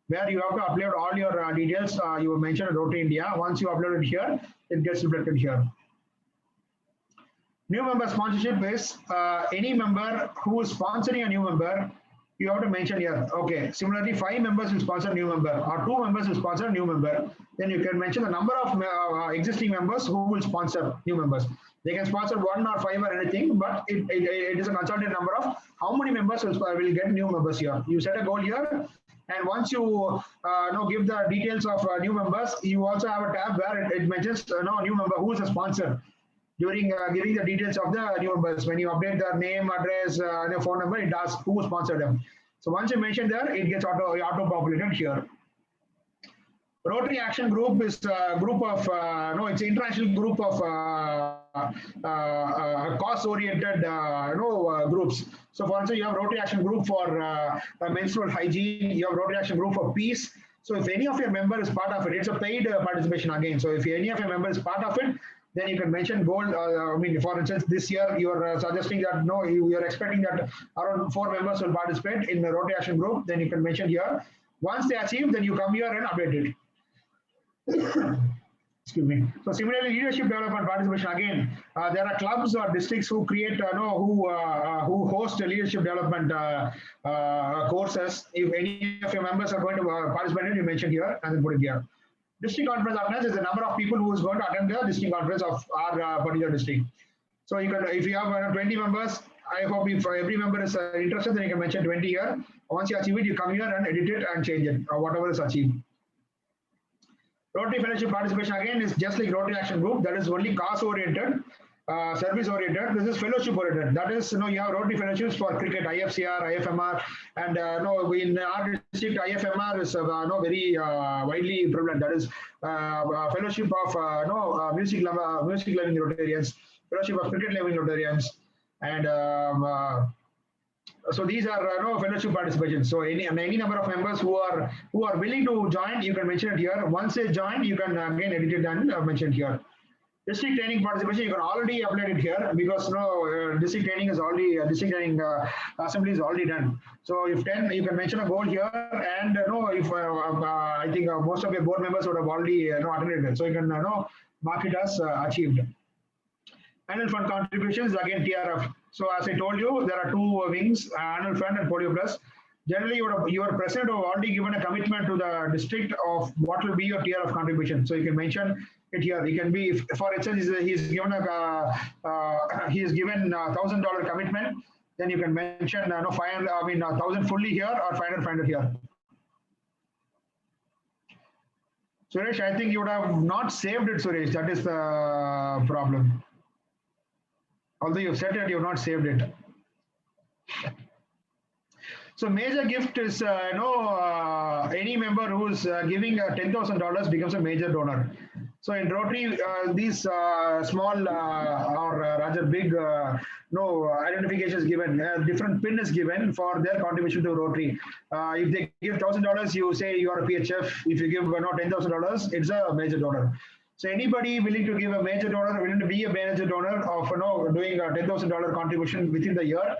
where you have to upload all your details. You mentioned Rotary India. Once you upload it here, it gets reflected here. New member sponsorship is any member who is sponsoring a new member. You have to mention here. Okay. Similarly, 5 members will sponsor a new member, or 2 members will sponsor a new member. Then you can mention the number of existing members who will sponsor new members. They can sponsor 1 or 5 or anything, but it is a consulted number of how many members will get new members here. You set a goal here, and once you give the details of new members, you also have a tab where it mentions new member who is a sponsor. During giving the details of the new members, when you update their name, address, their phone number, it asks who sponsored them. So once you mention there, it gets auto-populated here. Rotary Action Group is a group of, it's an international group of cause-oriented, groups. So for instance, you have Rotary Action Group for menstrual hygiene, you have Rotary Action Group for peace. So if any of your member is part of it, it's a paid participation again. So if any of your members is part of it, then you can mention goal. For instance, this year you are suggesting that you are expecting that around 4 members will participate in the Rotary Action Group. Then you can mention here. Once they achieve, then you come here and update it. Excuse me. So similarly, leadership development participation again. There are clubs or districts who create, who host leadership development courses. If any of your members are going to participate, you mention here and then put it here. District conference organized is the number of people who is going to attend the district conference of our particular district. So you can, if you have 20 members, I hope if every member is interested, then you can mention 20 here. Once you achieve it, you come here and edit it and change it, or whatever is achieved. Rotary Fellowship participation again is just like Rotary Action Group. That is only cause-oriented, service-oriented. This is fellowship-oriented. That is, you have Rotary Fellowships for cricket, IFCR, IFMR, and in our district, IFMR is very widely prevalent. That is fellowship of music loving Rotarians, fellowship of cricket loving Rotarians, and so these are fellowship participation. So any number of members who are willing to join, you can mention it here. Once they join, you can again edit it and mention it here. District training participation, you can already upload it here because district training is already district training assembly is already done. So if 10, you can mention a goal here, and if I think most of your board members would have already attended it. So you can mark it as achieved. Annual fund contributions again TRF. So as I told you, there are 2 wings, annual fund and Polio Plus. Generally, your president have already given a commitment to the district of what will be your TRF contribution. So you can mention it here. It can be, for instance, he's given $1,000 commitment. Then you can mention 1,000 fully here or 500 here. Suresh, I think you would have not saved it, Suresh. That is the problem. Although you've said it, you've not saved it. So major gift is, any member who's giving $10,000 becomes a major donor. So in Rotary, these small or rather big identification is given, different pin is given for their contribution to Rotary. If they give $1,000, you say you are a PHF. If you give $10,000, it's a major donor. So anybody willing to give a major donor, willing to be a major donor of doing a $10,000 contribution within the year.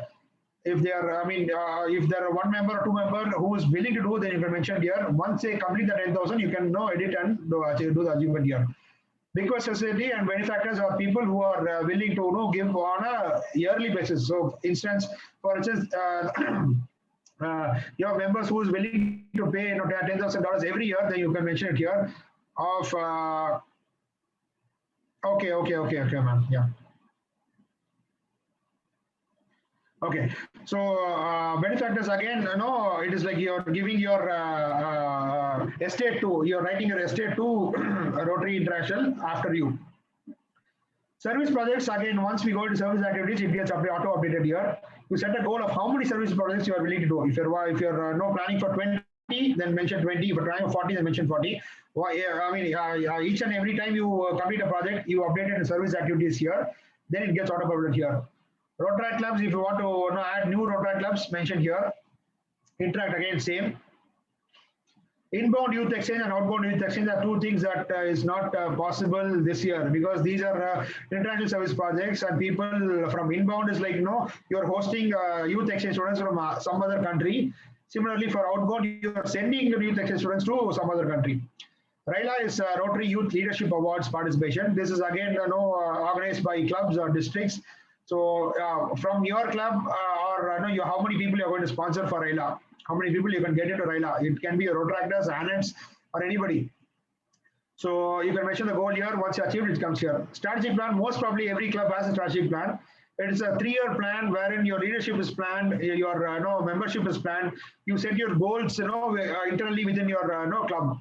If they are, if there are one member or two member who is willing to do, then you can mention here. Once they complete the 10,000, you can edit and do the achievement here. Bequest society and benefactors are people who are willing to give on a yearly basis. So, for instance, you have members who is willing to pay $10,000 every year. Then you can mention it here. Of okay, ma'am. Yeah. Okay, so benefactors again, it is like you're giving your estate to, you're writing your estate to Rotary International after you. Service projects, again, once we go into service activities, it gets auto updated here. You set a goal of how many service projects you are willing to do. If you're planning for 20, then mention 20. If you're planning for 40, then mention 40. Each and every time you complete a project, you update it in service activities here. Then it gets auto updated here. Rotary clubs, if you want to add new Rotary clubs, mentioned here. Interact again, same. Inbound youth exchange and outbound youth exchange are two things that is not possible this year, because these are international service projects, and people from inbound is like, you're hosting youth exchange students from some other country. Similarly, for outbound, you're sending youth exchange students to some other country. RILA is Rotary Youth Leadership Awards participation. This is again organized by clubs or districts. So from your club how many people you're going to sponsor for RILA, how many people you can get into RILA. It can be a Rotaractors, ANETs, or anybody. So you can mention the goal here. Once you achieve it, comes here. Strategic plan, most probably every club has a strategic plan. It is a 3-year plan wherein your leadership is planned, your membership is planned. You set your goals internally within your club.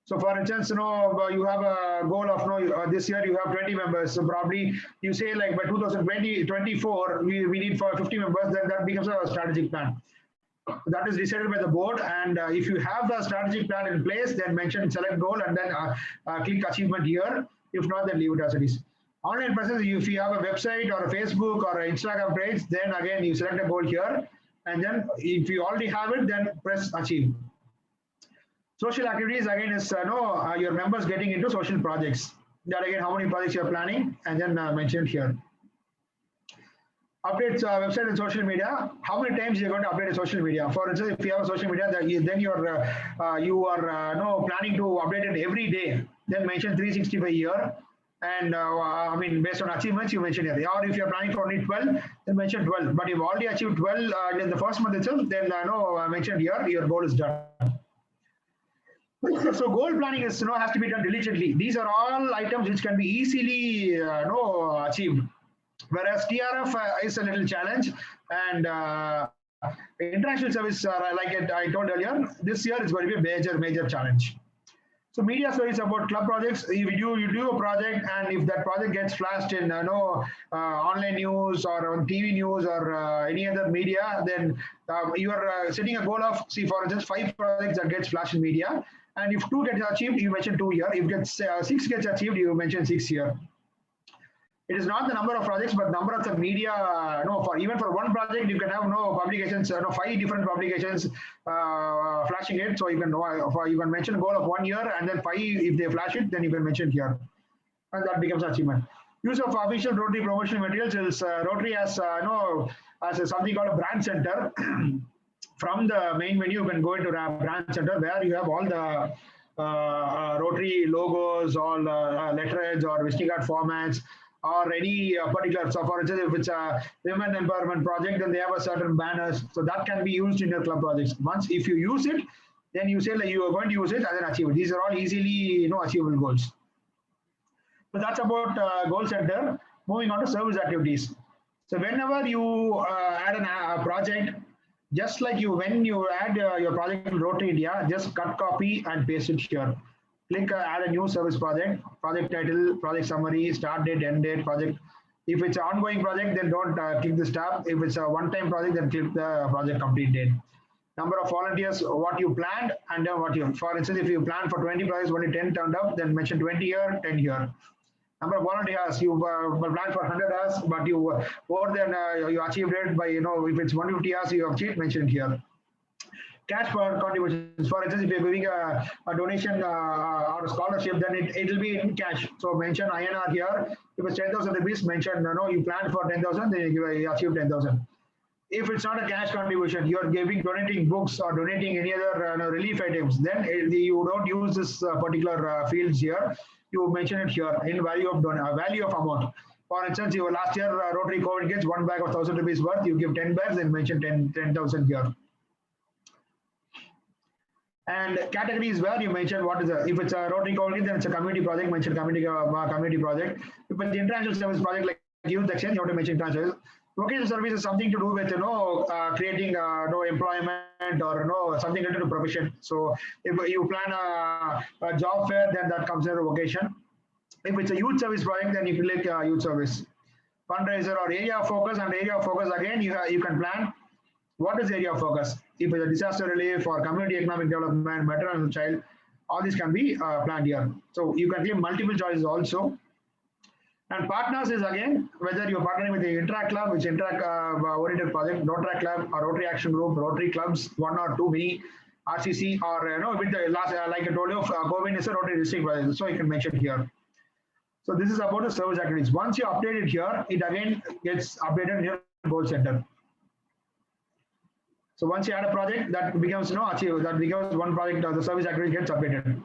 So for instance, you have a goal of this year you have 20 members. So probably you say like by 2024 we need for 50 members. Then that becomes a strategic plan. That is decided by the board. And if you have the strategic plan in place, then mention select goal and then click achievement here. If not, then leave it as it is. Online presence. If you have a website or a Facebook or an Instagram page, then again you select a goal here. And then if you already have it, then press achieve. Social activities again is your members getting into social projects. That again, how many projects you're planning, and then mentioned here. Updates website and social media. How many times you're going to update a social media? For instance, if you have a social media, then you are planning to update it every day. Then mention 365 a year. And based on achievements, you mention here. Or if you're planning for only 12, then mention 12. But if you've already achieved 12 in the first month itself, then mention here your goal is done. So goal planning is has to be done diligently. These are all items which can be easily achieved. Whereas TRF is a little challenge, and international service, like I told earlier, this year is going to be a major challenge. So media stories about club projects. If you do a project, and if that project gets flashed in online news or on TV news or any other media, then you are setting a goal of, for instance, 5 projects that gets flashed in media. And if 2 gets achieved, you mention 2 here. If 6 gets achieved, you mention 6 here. It is not the number of projects, but number of the media. Even for one project, you can have publications, 5 different publications flashing it. So you can mention a goal of 1 year, and then 5 if they flash it, then you can mention here, and that becomes achievement. Use of official Rotary promotional materials is Rotary has something called a brand center. From the main menu, you can go into a brand center where you have all the Rotary logos, all letterheads or visiting card formats, or any particular. So for instance, if it's a women empowerment project, then they have a certain banners. So that can be used in your club projects. Once if you use it, then you say like you are going to use it and then achieve it. These are all easily achievable goals. So that's about goal center. Moving on to service activities. So whenever you add a project, just like when you add your project to Rotary India, just cut, copy, and paste it here. click add a new service project, project title, project summary, start date, end date, project. If it's an ongoing project, then don't click this tab. If it's a one-time project, then click the project complete date. Number of volunteers, what you planned, and then what you, for instance, if you plan for 20 projects, only 10 turned up, then mention 20 here, 10 here. Number of volunteers, you planned for 100 hours, but you more than you achieved it by, if it's 150 hours you have achieved, mention here. Cash for contributions, for instance, if you're giving a donation or a scholarship, then it will be in cash. So mention INR here. If it's 10,000 rupees, mention you planned for 10,000, then you achieved 10,000. If it's not a cash contribution, you are donating books or donating any other relief items, then you don't use this particular fields here. You mention it here in value of value of amount. For instance, you last year Rotary COVID gets 1 bag of 1,000 rupees worth. You give 10 bags, then mention 10,000 here. And categories where you mention what is if it's a Rotary COVID, then it's a community project. Mention community project. If it's international service project like youth exchange, you have to mention international. Vocational service is something to do with creating employment or something related to profession. So if you plan a job fair, then that comes under vocation. If it's a youth service project, then you click youth service. Fundraiser or area of focus, and area of focus again you can plan. What is area of focus? If it's a disaster relief or community economic development, maternal child, all these can be planned here. So you can click multiple choices also. And partners is again whether you're partnering with the Interact Club, which Interact oriented project, Rotary Club or Rotary Action Group, Rotary Clubs, one or two, many, RCC, or with the last, like I told you, Govind is a Rotary District project, so you can mention here. So this is about the service activities. Once you update it here, it again gets updated in your goal center. So once you add a project, that becomes that becomes one project. The service activity gets updated.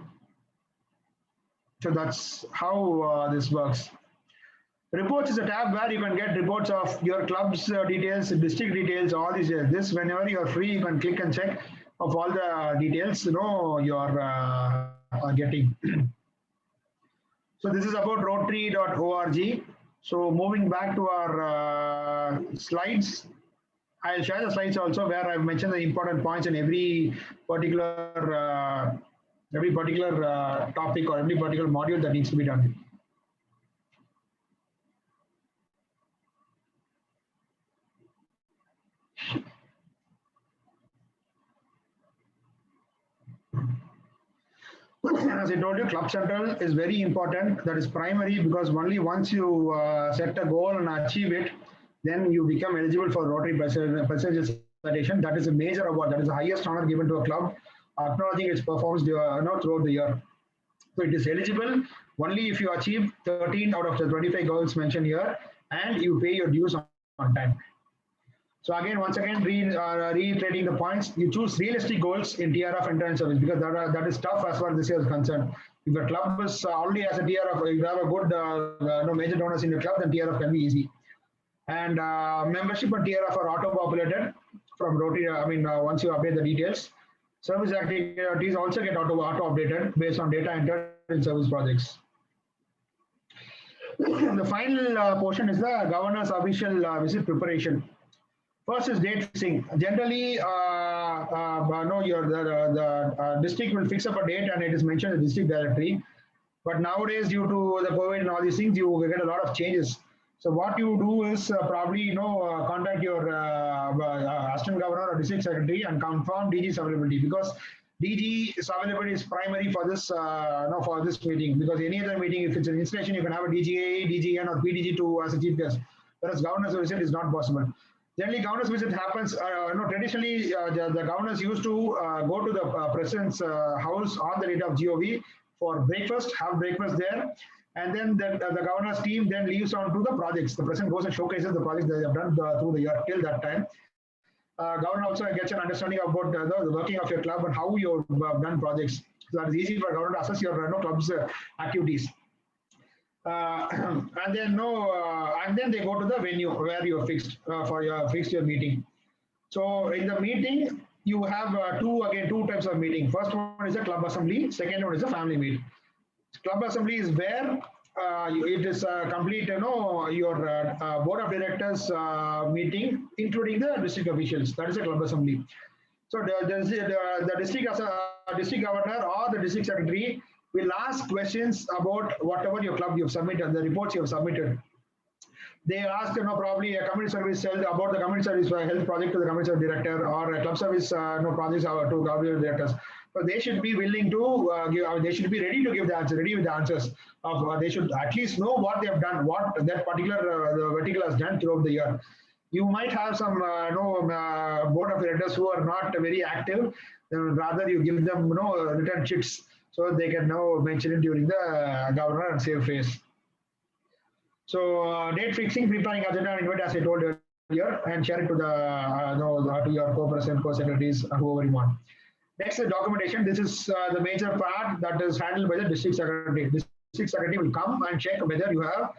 So that's how this works. Reports is a tab where you can get reports of your club's details, district details, all these. This whenever you are free, you can click and check of all the details you are getting. So this is about Rotary.org. So moving back to our slides, I'll share the slides also where I've mentioned the important points in every particular topic or every particular module that needs to be done. As I told you, Club Central is very important. That is primary because only once you set a goal and achieve it, then you become eligible for Rotary Presidential Citation. That is a major award. That is the highest honor given to a club, acknowledging its performance throughout the year. So it is eligible only if you achieve 13 out of the 25 goals mentioned here and you pay your dues on time. So again, once again, reiterating the points, you choose realistic goals in TRF entrance service because that is tough as far as this year is concerned. If the club is already as a TRF, if you have a good major donors in your club, then TRF can be easy. And membership and TRF are auto-populated from Rotary. Once you update the details, service activities also get auto-updated based on data entered in service projects. The final portion is the governor's official visit preparation. First is date fixing. Generally, the district will fix up a date and it is mentioned in the district directory. But nowadays, due to the COVID and all these things, you get a lot of changes. So what you do is probably contact your assistant governor or district secretary and confirm DG's availability because DG's availability is primary for this for this meeting because any other meeting, if it's an installation, you can have a DGA, DGN or PDG2 as a chief guest. Whereas governor's visit is not possible. Generally, governor's visit happens, traditionally, the governors used to go to the president's house on the date of GOV for breakfast, have breakfast there, and then the governor's team then leaves on to the projects. The president goes and showcases the projects they have done through the year till that time. Governor also gets an understanding about the working of your club and how you have done projects. So that is easy for governor to assess your club's activities. And then they go to the venue where you are fixed for your meeting. So in the meeting, you have two types of meeting. First one is a club assembly. Second one is a family meet. Club assembly is where it is complete, your board of directors meeting, including the district officials. That is a club assembly. So the district governor or the district secretary will ask questions about whatever your club you've submitted, the reports you've submitted. They ask, probably a community service health about the community service health project to the community service director, or a club service projects to government directors. So they should be willing to give. They should be ready to give the answer, ready with the answers. Of they should at least know what they have done, what that particular the vertical has done throughout the year. You might have some board of directors who are not very active. Rather, you give them written chits so they can now mention it during the governor and save face. So date fixing, preparing agenda and invite as I told earlier, and share it to the to your co-president, co-secretaries, whoever you want. Next is documentation. This is the major part that is handled by the district secretary. District secretary will come and check whether you have